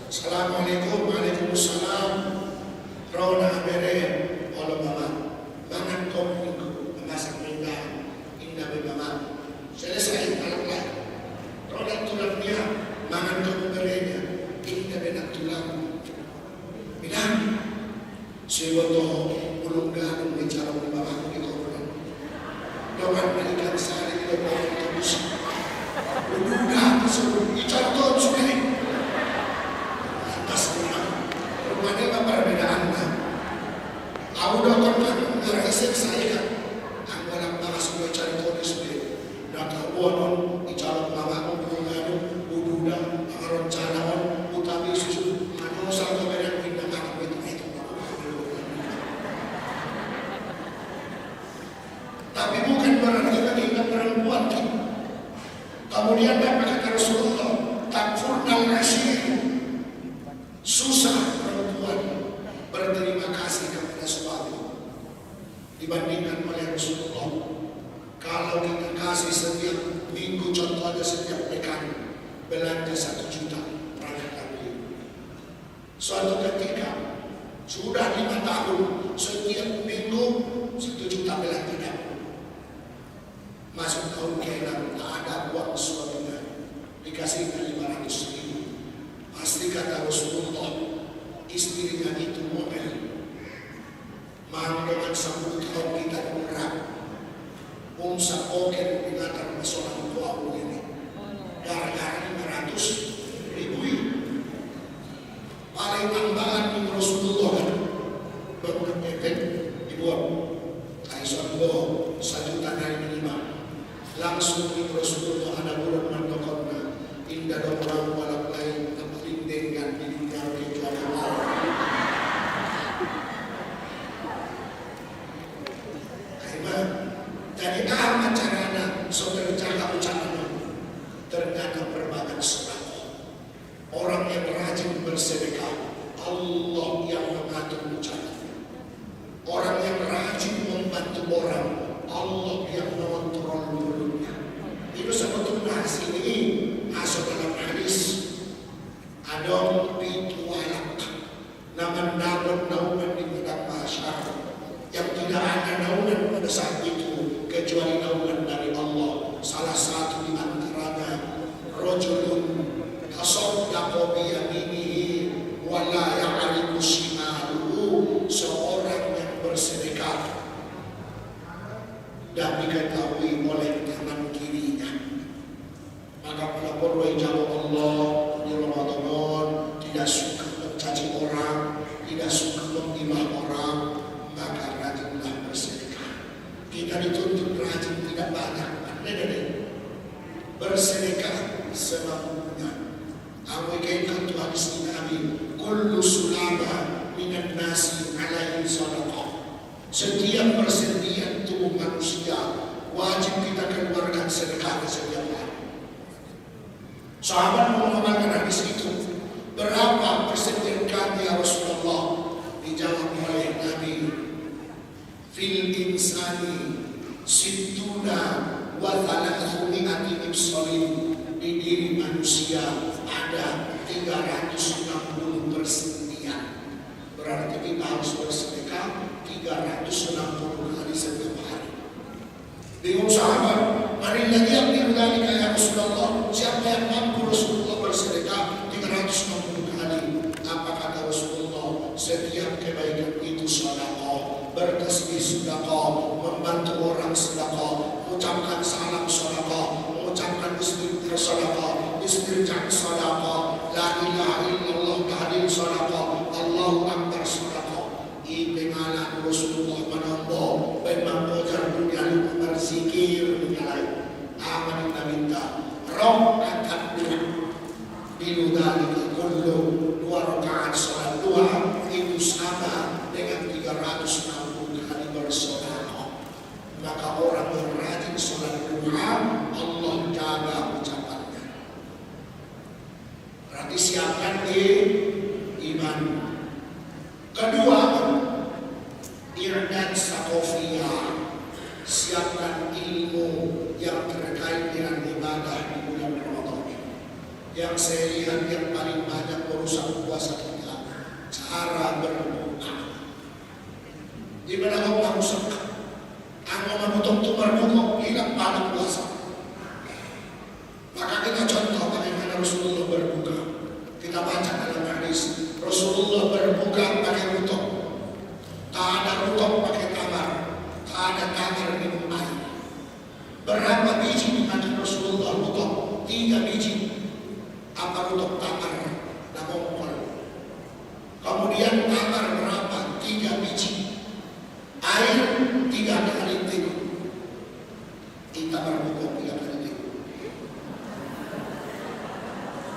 Assalamualaikum, waalaikumsalam. Rona merah, Allah mama. Bangan kau minggu memasak indah bebama. Selesai alatlah. Roda tulang dia, mangan kau berenya. Indah benak tulang. Bilang, sewoto ulung ganung bicara di bawah di korban. Doang berikan sehari di bawah terus. Udah sebelum bicara tuh sudah. Atas rumahnya apa perbedaannya? Aku dokter kan ngerasa saya kan. Aku dalam bahas gue cari kondisi sendiri. Data bonon bicara mama ngomong udah rencana utapi susu anu sampai benar pindah aku itu. Tapi bukan berarti kita perempuan kan. Kemudian kata Rasulullah takfurnal ashir. Susah perempuan berterima kasih kepada suami dibandingkan oleh Rasulullah. Kalau kita kasih setiap minggu, contohnya setiap pekan belanja 1 juta perangkat beli. Suatu ketika sudah 5 tahun setiap minggu 1 juta belanja dapur. Masuk tahun ke-6 tak ada uang suaminya, dikasih 500.000. Pasti kata Rasulullah, istrinya itu model. Mau dengan 10 tahun kita kurang. Umsa oke binatang seorang tua ini. Gara-gara 500.000. Paling tambahan di Rasulullah kan. Bangunan efek dibuat. Aisyah 1 juta dari minimal. Langsung di Rasulullah ada bulan mandokona. Indah dong orang walak lain. Dengan dirinya kecuali Allah. Jadi apa caranya saudara jaga ucapan? Ternyata berbagai sedekah. Orang yang rajin bersedekah, Allah yang mengatur ucapan. Orang yang rajin membantu orang, Allah yang mengontrol mulutnya. Itu sebetulnya hasil ini masuk dalam hadis. Adon bitualak naman nauman di padang masyarakat yang tidak pada saat itu kecuali naungan dari Allah. Salah satu di antaranya rajulun tasaddaqa bi yaminihi wa la ya'rifu shimaluhu, seorang yang bersedekah dan diketahui oleh tangan kirinya. Maka pelapor wajah Allah di Ramadan tidak suka mencaci orang, tidak suka menghina orang, maka rajinlah bersedekah. Kita dituntut rajin, tidak banyak, bersedekah semampunya. Awalkan Tuhan hadis Nabi, kullu sulama minan nasi alaihi sadaqah. Setiap persendian tubuh manusia wajib kita keluarkan sedekah setiap hari. Sahabat mengamalkan hadis itu. Berapa persendian kami ya Rasulullah? Dijawab oleh Nabi, fil insani sittuna wa thalathmi'ati ibsalin. Di diri manusia ada 360 persendian. Berarti kita harus bersedekah 360 kali setiap hari. Bingung sahabat, marilah yang diundang ya Rasulullah, siapa yang mampu Rasulullah bersedekah 360 kali? Apa kata Rasulullah? Setiap kebaikan itu sedekah, bertasbih sedekah, membantu orang sedekah, mengucapkan salam sedekah, mengucapkan istighfar sedekah, istirja sedekah, la ilaha illallah tahlil sedekah, Allahu akbar sedekah. Ingala Rasulullah menambah memang pojar dunia lupa berzikir dunia lain. Aman kita minta roh akan diludali kullu 2 rakaat salat duha itu sama dengan 360 kali bersedekah. Maka orang yang rajin salat duha Allah jaga ucapannya. Berarti siapkan di iman. Kedua, irdad sakofiyah, siapkan ilmu yang terkait dengan ibadah di bulan Ramadan. Yang saya lihat yang paling banyak merusak puasa kita, cara berbuka. Di mana Allah rusak? Ang menutup berbuka, hilang pada puasa. Maka kita contoh bagaimana Rasulullah berbuka. Kita baca dalam hadis, Rasulullah berbuka pakai rutuk. Tak ada rutuk pakai tamar, tak ada tamar minum air. Berapa biji dimakan Rasulullah rutuk? 3 biji. Apa rutuk tamar? Namongkol. Kemudian tamar berapa? 3 biji. Air 3 kali tiga. Kita berbuka 3 kali tiga.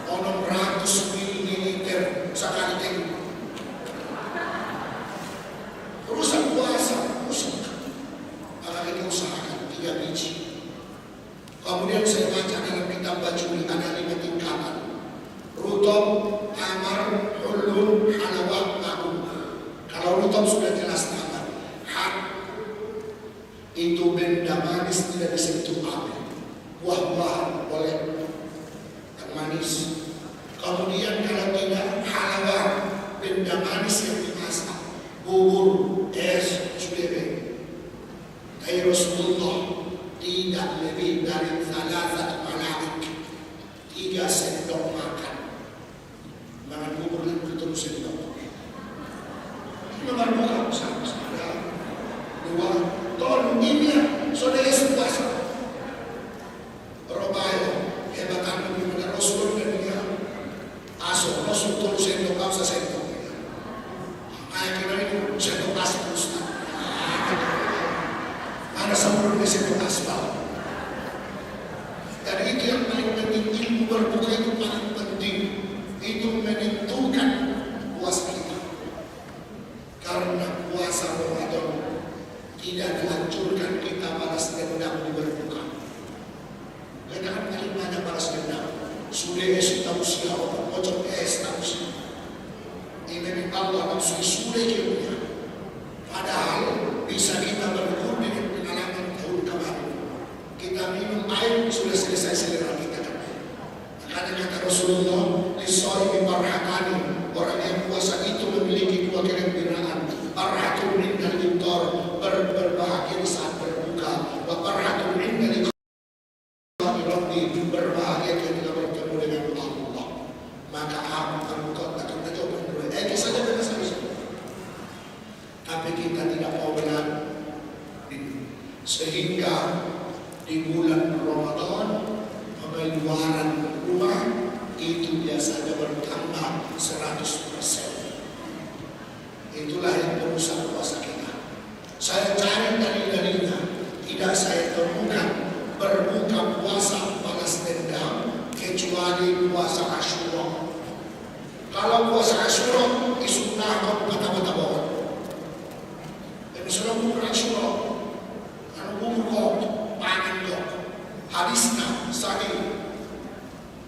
600 ml sekali tiga. Rusak puasa, rusak. Maka kita usahakan 3 biji. Kemudian saya baca dalam kitab Bajuri ada 5 tingkatan. Rutab, tamar, hulun, halawat, ma'um. Kalau rutab sudah jelas tamar. Hak itu benda manis tidak disentuh api. Buah-buahan boleh yang manis. Kemudian kalau tidak halawat, benda manis yang dimasak, bubur, es, sudah. Tapi Rasulullah tidak lebih dari 3 malak, 3 sendok makan. Makan bubur dan terus sendok. Nomor buka sama-sama. 2 ton ini sudah puasa. Robayo hebatan kepada Rasul dan dia asal Rasul terus sendok kau sendok. Ayat kita itu sendok asal Ustaz. Ada sebelumnya sendok asal. Dan itu yang paling penting, ilmu berbuka itu paling penting. Itu menentukan puasa kita. Karena puasa Ramadan tidak dihancurkan kita balas dendam di berbuka. Kita kan paling banyak balas dendam. Sudah es tahu siapa, pojok es tahu siapa. Ini Allah maksudnya sudah kita. Padahal bisa kita berguru dengan pengalaman tahun kemarin. Kita minum air sudah selesai selera kita kan. Makanya kata Rasulullah, lisoi barhatani, orang yang puasa itu memiliki 2 kegembiraan. Barhatun min al-iftar, berbahagia di saat Sehingga di bulan Ramadan pengeluaran rumah itu biasanya bertambah 100%. Itulah yang merusak puasa kita. Saya cari dalil-dalilnya, tidak saya temukan berbuka puasa balas dendam kecuali puasa Asyura. Kalau puasa Asyura disunahkan kata-kata bohong. Dan sudah bukan Asyura, kalau bukan pangan kok. Hadisnya sahih.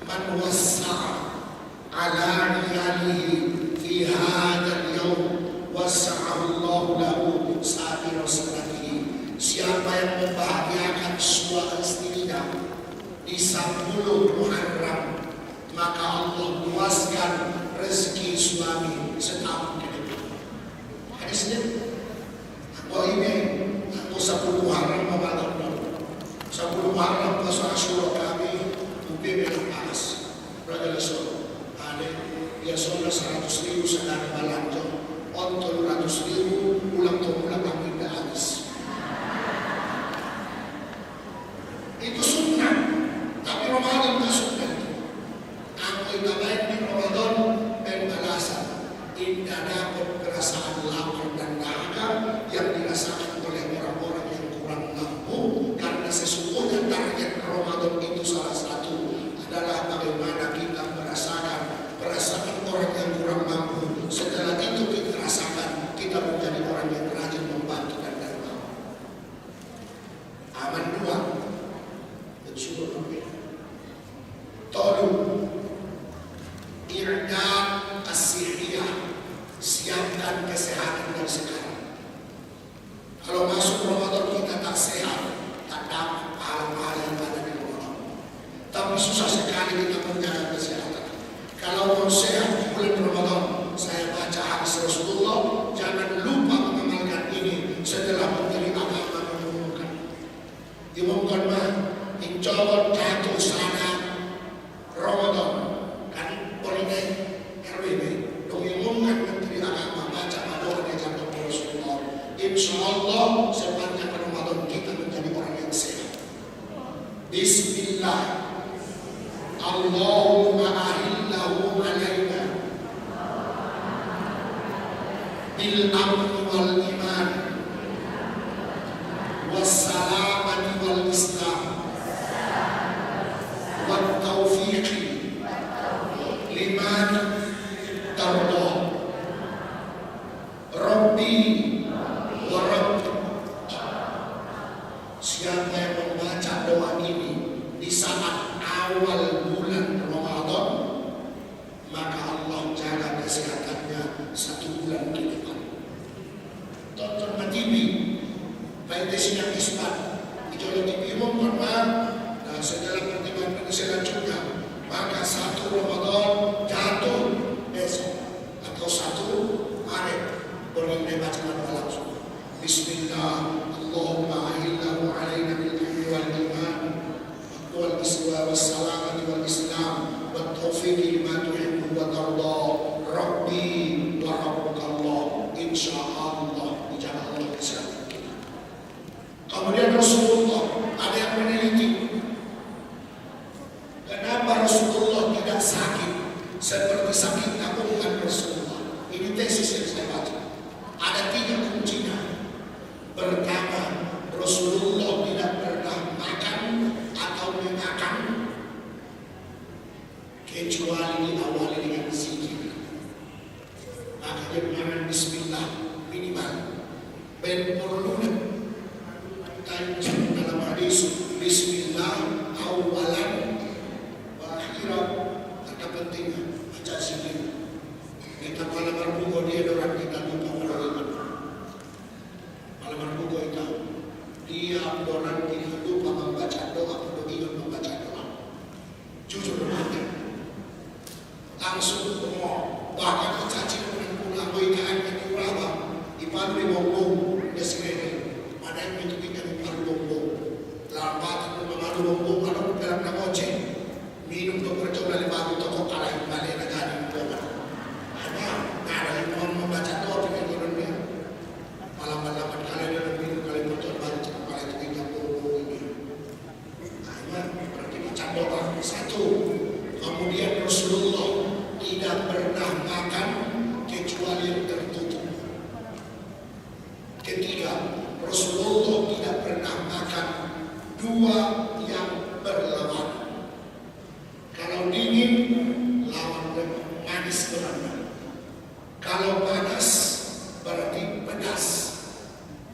Man wassa'a ala iyalihi fi hadzal yawm wasa'ahu Allah lahu sa'ira sanatihi. Siapa yang membahagiakan suami istrinya di 10 Muharram, maka Allah luaskan rezeki suami setahun ke depan. Hadisnya, aku ini aku 10 Muharram Ramadan, 10 Muharram puasa Asyura kami mungkin memang panas. Berada Solo, ada dia Solo 100.000 sedang belanja, on 200.000 pulang kami tidak habis. Itu sunnah, tapi Ramadan tak sunnah itu. Aku tidak baik di Ramadan pembalasan. Tidak dapat perasaan lapar dan dahaga yang dirasakan oleh orang-orang yang kurang mampu, karena sesungguhnya target Ramadan itu salah satu adalah bagaimana kita merasakan perasaan orang yang kurang mampu. Setelah itu kita rasakan kita menjadi orang yang rajin membantu dan dermawan. Aman dua. Tolong i'dad as-sihhiyah, siapkan kesehatan yang sekarang. Kalau masuk Ramadan kita tak sehat, tak dapat pahala-pahala yang ada di Ramadan. Tapi susah sekali kita menjaga kesehatan. Kalau mau sehat bulan Ramadan, saya baca hadis Rasulullah, jangan lupa mengamalkan ini setelah Menteri Agama mengumumkan. Diumumkan mah Injawab jatuh sana Ramadan kan boleh RWB mengumumkan Menteri Agama baca doa di jatuh Rasulullah. Insya Allah sepanjang Ramadan kita menjadi orang yang sehat. Bismillah. Allahumma ahillahu alaina bil amni wal iman wassalamati wal islam والتوفيق لمن ترضى ربي ورب. Siapa yang membaca doa ini di saat awal bulan Ramadan, maka Allah jaga kesehatannya 1 bulan ke depan. Tonton TV, baik sidang isbat, ijolong TV umum setelah pertimbangan selanjutnya, maka 1 Ramadan jatuh besok atau 1 Maret boleh dibaca doa langsung. Bismillah, Allahumma ahillahu alaina bil amni wal iman wal iswa was salamati wal islam wat taufiqi lima tuhibbu wa tarda rabbi wa rabbukallah. Insyaallah dijaga Allah kesehatan kita. Kemudian Rasulullah ada yang meneliti kenapa Rasulullah tidak sakit seperti sakitnya umat Rasulullah. Ini tesis yang saya baca. Ada 3 kuncinya. Pertama, Rasulullah tidak pernah makan atau mengakan kecuali diawali dengan zikir. Maka dengan bismillah minimal. Ben perlunya dalam hadis bismillah awalan ada pentingnya baca zikir. Kita malam berbuka dia orang kita lupa orang. Malam berbuka itu dia orang kita lupa membaca doa atau ingin membaca doa. Jujur mati. Langsung ngomong bahkan caci dengan pulang boikan itu berapa? Ipadu di bongbong dia sendiri. Ada yang itu kita ipadu bongbong. Lambat memadu bongbong kalau dalam namoceng. Minum untuk bercoba dari baru toko kalah balik negara juga. Hanya ada yang mau membaca doa dengan orang dia. Malam-malam kali dia minum kali botol baru cepat kali itu Rasulullah tidak pernah makan dua yang berlawanan. Kalau dingin, lawan manis berlawanan. Kalau panas, berarti pedas.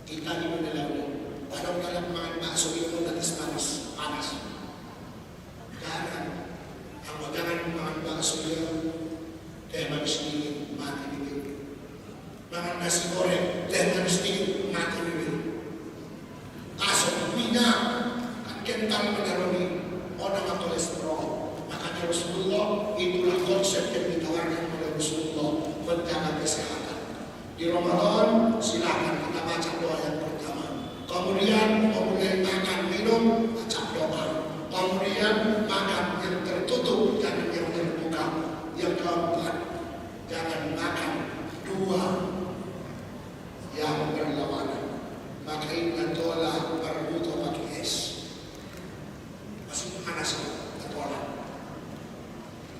Kita di Mandalawi, pada dalam makan bakso itu pedas panas. Jangan makan bakso ya, teh manis dingin, mati dingin. Makan nasi goreng, teh manis dingin, mati dingin. Asam minyak, kan kental mendaruni orang kolesterol. Makanya Rasulullah, itulah konsep yang ditawarkan oleh Rasulullah, menjaga kesehatan. Di Ramadan silakan kita baca doa yang pertama. Kemudian memulai makan minum baca doa. Kemudian makan yang tertutup jangan yang terbuka. Yang keempat, jangan makan dua yang berlawanan. Maka inna tola berbuto pakai es. Masih panas tola.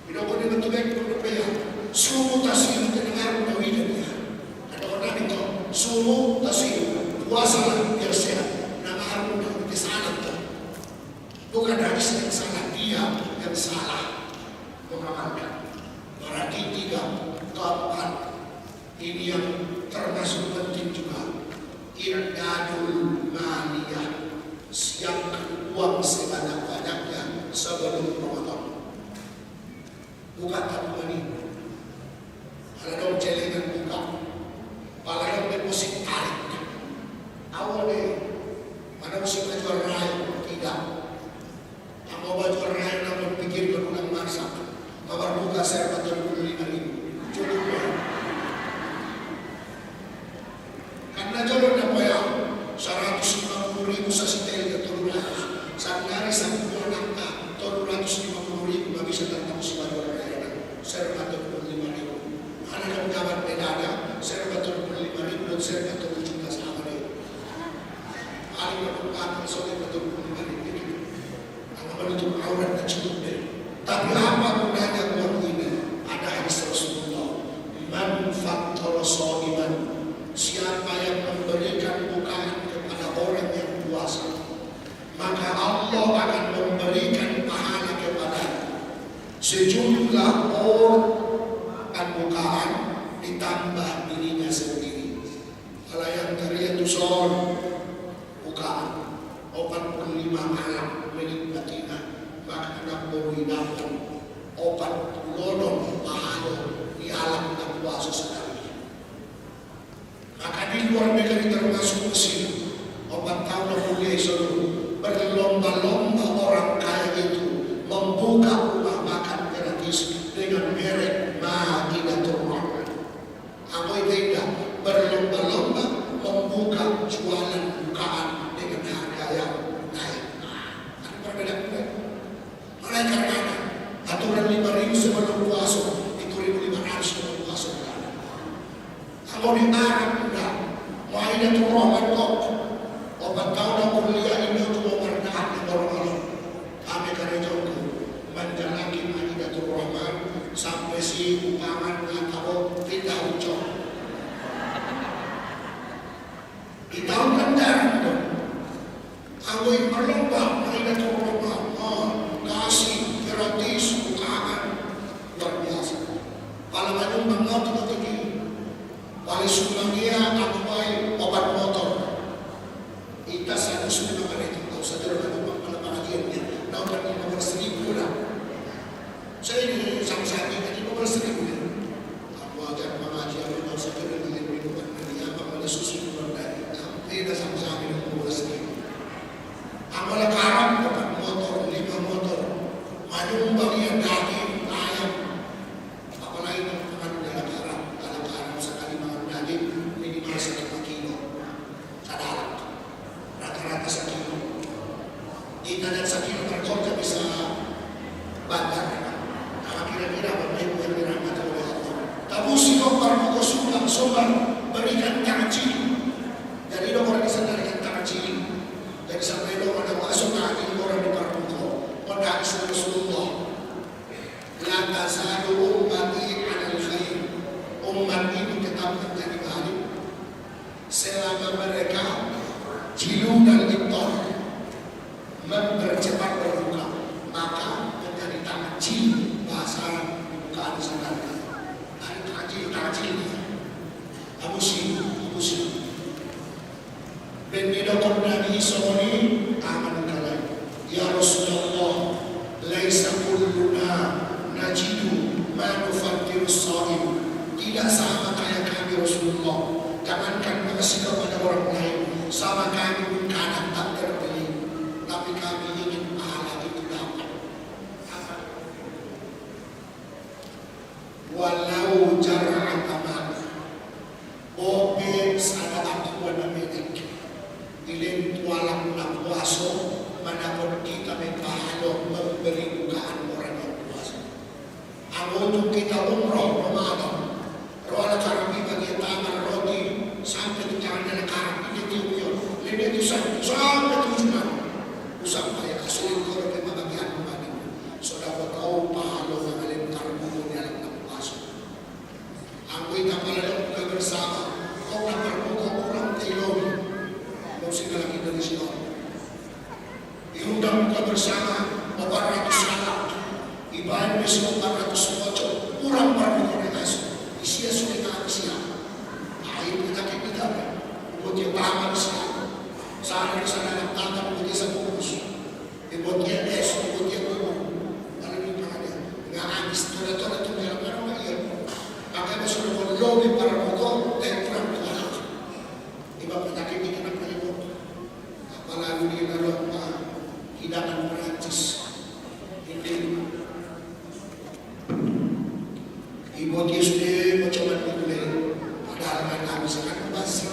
Bila kau ni betul baik berupaya, suruh tasir kedengar bawidannya. Orang itu suruh tasir puasa biar sehat. Nama harus kesalahan tu. Bukan hadis yang salah, dia yang salah mengamalkan. Berarti 3, keempat. Ini yang termasuk penting juga. Irdadul maliyah, siapkan uang sebanyak-banyaknya sebelum Ramadan. Bukan tabungan ini. Kalau dong celengan buka. Paling deposit tarik. Awal deh, mana musim jual raya tidak. Kamu baju raya namun pikir berulang masak. Kabar buka saya 45.000. Cukup. Karena jodoh apa ya? 150.000 sasitel ke turun. Sangari satu orang tak 250.000 nggak bisa tentang si baju raya. Saya 45.000. Mana kamu kabar bedanya? Saya 45.000 dan saya 40 juta sama dia. Hari berpulang sore 45.000 itu. Karena menutup aurat dan cukup deh. Tapi apa gunanya uang ini? Ada hadis Rasulullah. Man fattara sha'iman. Siapa yang memberikan bukaan kepada orang yang puasa, maka Allah akan memberikan pahala kepada sejumlah orang bukaan ditambah dirinya sendiri. Kalau yang tadi itu soal bukaan 45 malam menikmatinya, maka 60 dapat 40 pahala di alam dan puasa sekali. Maka di luar negeri termasuk Mesir, 4 tahun kuliah seluruh berlomba-lomba orang kaya itu membuka rumah makan gratis dengan merek Madinatul Rahman. Apa itu? Berlomba-lomba membuka jualan bukaan dengan harga yang naik. Ada perbedaan. Mereka mana? Aturan 5.000 sebelum puasa, itu 1.500 sebelum puasa. Kalau di Arab enggak, Madinatul Rahman kok 4 tahun kuliah ini untuk memperdahat di orang-orang. Kami karena jauh menjalani Madinatul Rahman sampai si upaman atau tidak ucap. Di tahun kendaraan itu, aku yang berlomba Madinatul Rahman, kasih gratis bukaan luar biasa. Kalau menyumbang mau kita tinggi. Paling sumbang dia aku baik obat motor. Kita 105 kali itu tahu saja orang pada pengajiannya. Dapat 15.000 lah. Saya ini sama-sama ini 15.000. Aku ajar pengajian tahu saja dengan minuman ini apa pada susu dari. Tidak sama-sama ini 15.000. Amalah karam dapat motor 5 motor. Menyumbang yang daging ayam. Apalagi makanan dalam karam. Dalam karam sekali makan daging minimal 1 kilo. Sadarat. Rata-rata 1 kilo. Kita dan 1 kilo terkorja bisa bakar. Nah, kira-kira berbaik yang dirahmati oleh Allah. Tabusi dokter buku sumbang berikan takjil. Jadi dokter disandarikan takjil. Jadi sampai dokter ada masuk takjil orang di Parmuko. Pada Rasulullah. La tazalu ummati 'alal khair. Umat ini tetap menjadi baik selama mereka soni aman kalai. Ya Rasulullah, laisa kulluna najidu ma nufattiru shaim. Tidak sama kayak kami Rasulullah. Jangankan mengasih kepada orang lain, sama kami pun kadang tak terpilih. Tapi kami ingin pahala itu dapat. Walau jarang amal, obe sada aku wana medik. Ilen tualang na puaso, manapun kita may pahalo memberi bukaan orang yang puasa. Ang untuk kita umroh Ramadan, rola kami bagi tangan roti sampai di tangan dan karang ini tiup ini itu sampai tujuan. Usang kaya asli kalau kita bagian kembali. Sudah tahu pahalo yang alim karbu yang nak puasa. Ang kita pala bersama, kau nak berbuka kurang tilong. Segala kita di sini. Diundang buka bersama 400 salat. Ibadah besok 400 pocong. Kurang berkomunikasi. Isia sudah siap. Air kita kita. Buat dia tangan siap. Sana nak tangan buat dia sebungkus. Buat dia es, buat dia bumbu. Lalu di tangannya. Nggak habis. Toda-toda itu dalam mana iya. Makanya sudah melobi para pokok dan kurang berlaku. Ibadah penyakit kita nak apalagi di dalam hidangan Perancis ini ibu dia sudah macam mana boleh padahal kan kami sangat basi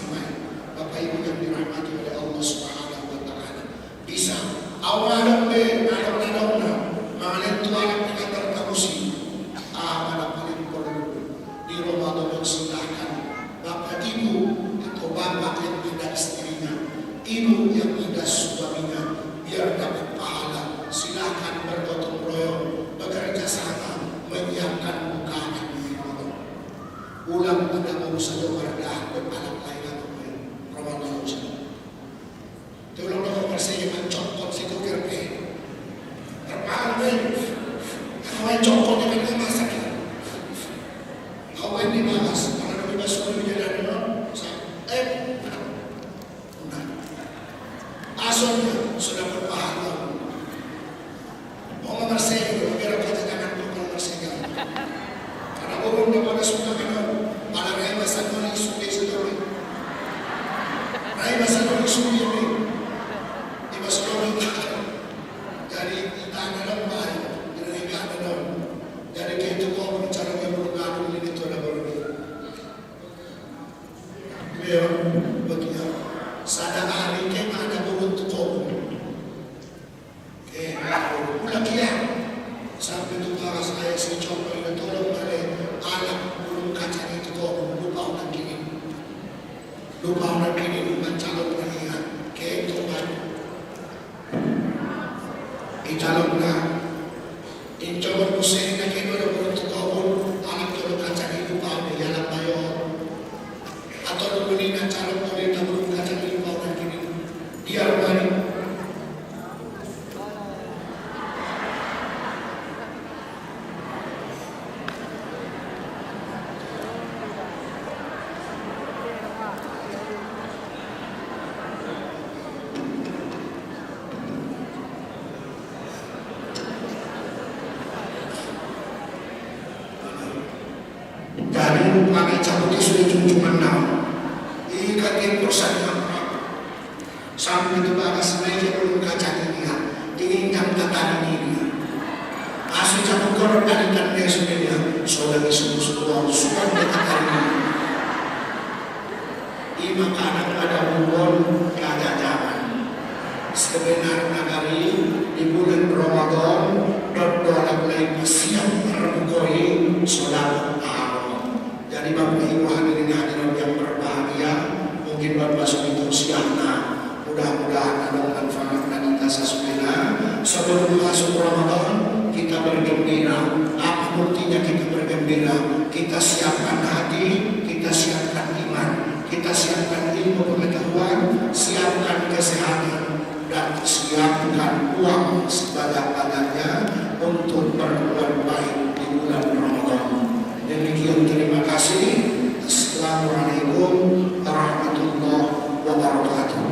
Bapak Ibu yang dirahmati oleh Allah Subhanahu wa Ta'ala bisa awal ada mengenai Tuhan yang terkabusi mana paling perlu di Ramadan silahkan Bapak Ibu atau Bapak yang ada istrinya, ibu yang ada suaminya, biar dapat pahala. Silakan bergotong royong, bekerja sama, menyiapkan bukaan di Ramadan. Ulang pada urusan warga dan anak lain Ramadan urusan. Tolong dong bersih mencopot si kukir terpahal kalau mencopot dengan masak. Kau ini malas, kalau lebih masuk lebih dari asalnya sudah berpahala. Mau bersih, biar kita jangan lupa bersih. Karena orang daripada sudah kenal, pada rai bahasa Indonesia sudah sedang. Rai bahasa Indonesia sudah ini, di bahasa Indonesia. Jadi kita dalam baik, dari kita dalam, jadi kita kau bicara yang bergaduh ini itu ada baru. Biar begitu. Sadar hari kita ada beruntuk kau. Udah kia sampai tu para saya coba ini tolong dari anak burung kacang itu kau lupa orang kini lupa calon pernah ke Tuhan calon nak coba pusing nak kini ada beruntuk kau anak burung kacang itu lupa orang jalan bayo atau lupa calon wanita burung kacang itu lupa orang kini dia rumah pakai cabut isu cuma naon ikat kursan sampai itu bagas meja belum kacang ini diinjak tatan ini asli cabut korban dan dia sudah dia saudara semua suka berkata ini makanan ada hubungan keajaran sebenarnya negari di bulan Ramadan berdoa lagi siap berbukoi saudara. Jadi Bapak Ibu hadirin hadirat yang berbahagia, mungkin Bapak sudah siapna, mudah-mudahan ada manfaat dan kita sesuainya. Sebelum masuk Ramadan, kita bergembira. Apa buktinya kita bergembira? Kita siapkan hati, kita siapkan iman, kita siapkan ilmu pengetahuan, siapkan kesehatan, dan siapkan uang sebanyak-banyaknya untuk berbuat baik di bulan Ramadan. Demikian, terima kasih. Assalamualaikum warahmatullahi wabarakatuh.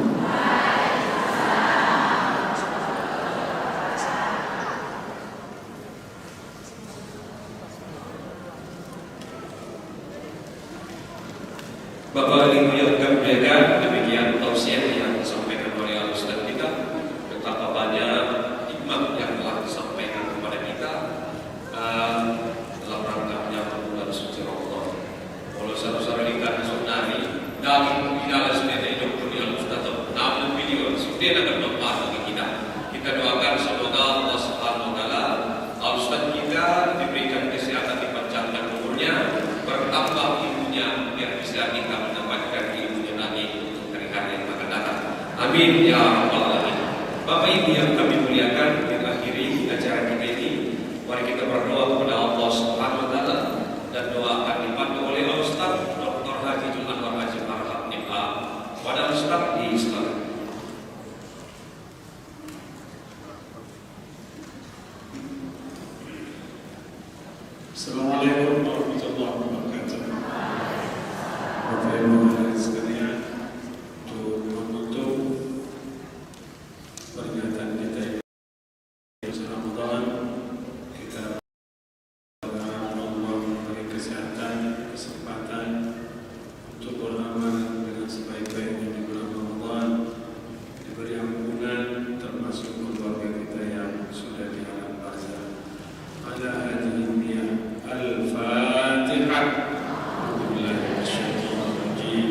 kemudian akan berdoa bagi kita. Kita doakan semoga Allah Subhanahu wa taala Al-Ustaz kita diberikan kesehatan, dipanjangkan umurnya, bertambah ilmunya, biar bisa kita mendapatkan ilmunya lagi untuk hari-hari yang akan datang. Amin ya rabbal alamin. Bapak Ibu yang kami muliakan, di akhiri acara kita ini, mari kita berdoa kepada Allah Subhanahu wa taala, dan doa akan dipandu oleh Al-Ustaz Dr. Haji Anwar Haji Farhat MA. Pada Ustaz di Islam. Assalamualaikum warahmatullahi wabarakatuh. Bapak Ibu hadirin sekalian, untuk menutup peringatan kita ini Ramadan, kita berharap Allah memberi kesehatan, kesempatan untuk beramal dengan sebaik-baiknya di bulan Ramadan, diberi ampunan termasuk keluarga kita yang sudah di alam barzakh. Ada hadhihi الفاتحة. أعوذ بالله من الشيطان الرجيم.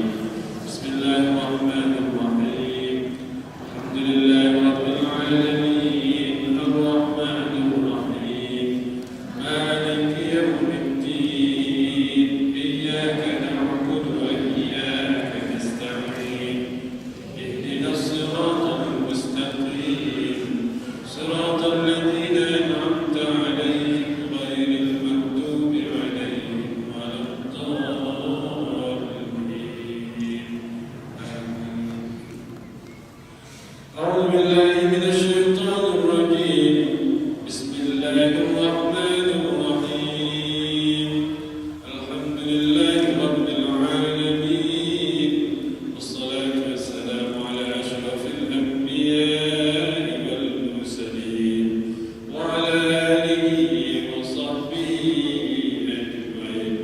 بسم الله الرحمن الرحيم. الحمد لله رب العالمين الرحمن الرحيم مالك يوم الدين إياك نعبد وإياك نستعين اهدنا الصراط المستقيم صراط الذين أنعمت عليهم غير المغضوب عليهم ولا الضالين. آمين. أعوذ بالله من الشيطان الرجيم. بسم الله الرحمن الرحيم. الحمد لله رب العالمين والصلاة والسلام على أشرف الأنبياء والمرسلين وعلى آله وصحبه أجمعين.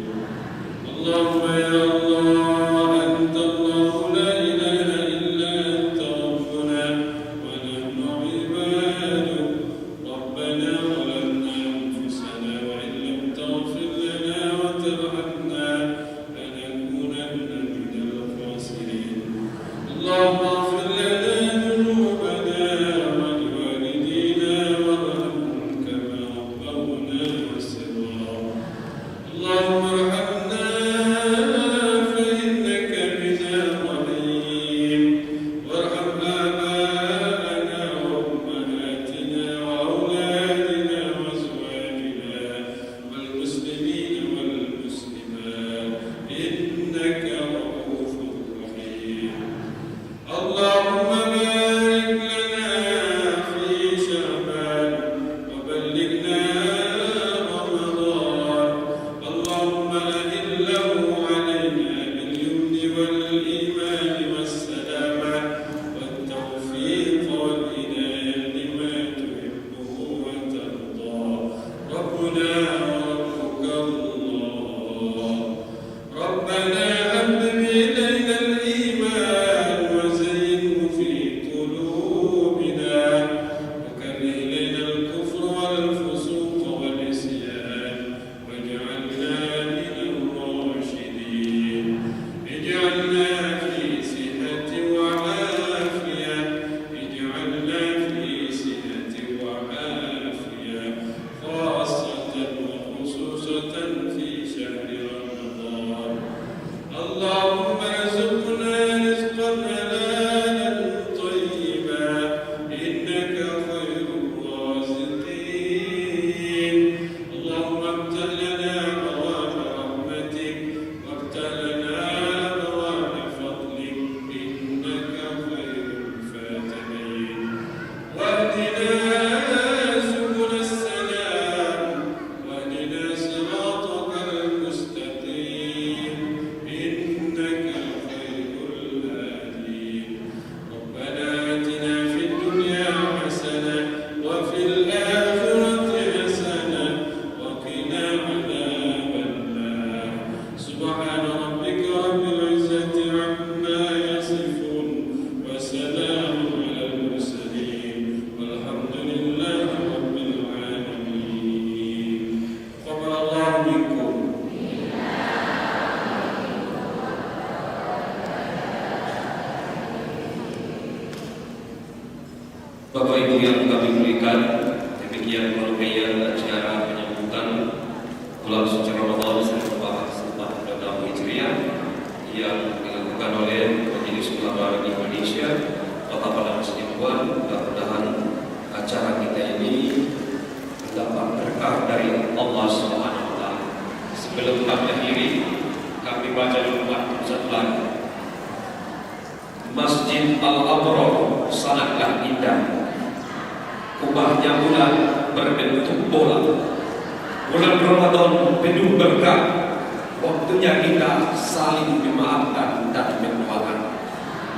اللهم يا الله أنت الله لا إله إلا أنت ربنا ونحن Bapak Ibu yang kami muliakan, demikian rangkaian acara penyambutan bulan suci Ramadan 1444 Hijriah yang dilakukan oleh Majelis Ulama Indonesia Kota Padang Sidempuan. Mudah-mudahan acara kita ini mendapat berkah dari Allah Subhanahu wa taala. Sebelum kami akhiri, kami baca dulu satu lagi. Masjid Al-Abrar sangatlah indah. Kubahnya bulan berbentuk bola. Bulan Ramadan penuh berkah. Waktunya kita saling memaafkan dan mendoakan.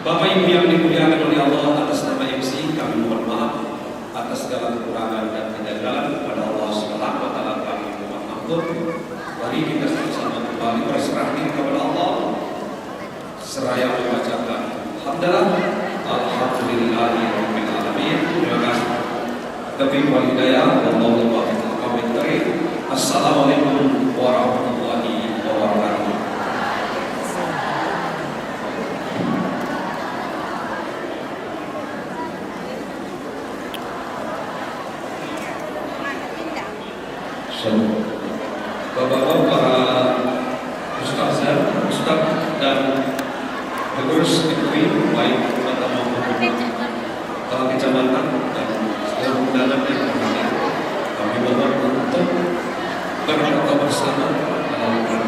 Bapak Ibu yang dimuliakan oleh Allah, atas nama MC kami mohon maaf atas segala kekurangan dan kejanggalan. Kepada Allah Subhanahu wa taala kami mohon ampun. Mari kita sama-sama kembali berserah diri kepada Allah seraya membacakan Alhamdulillahirabbil alamin. Terima kasih. Taufiq wal hidayah wallahu a'lam. Assalamualaikum warahmatullahi wabarakatuh. Bapak-bapak, para ustaz dan pengurus MUI baik kota maupun kecamatan dan seluruh undangan yang kami mohon untuk berdoa bersama dalam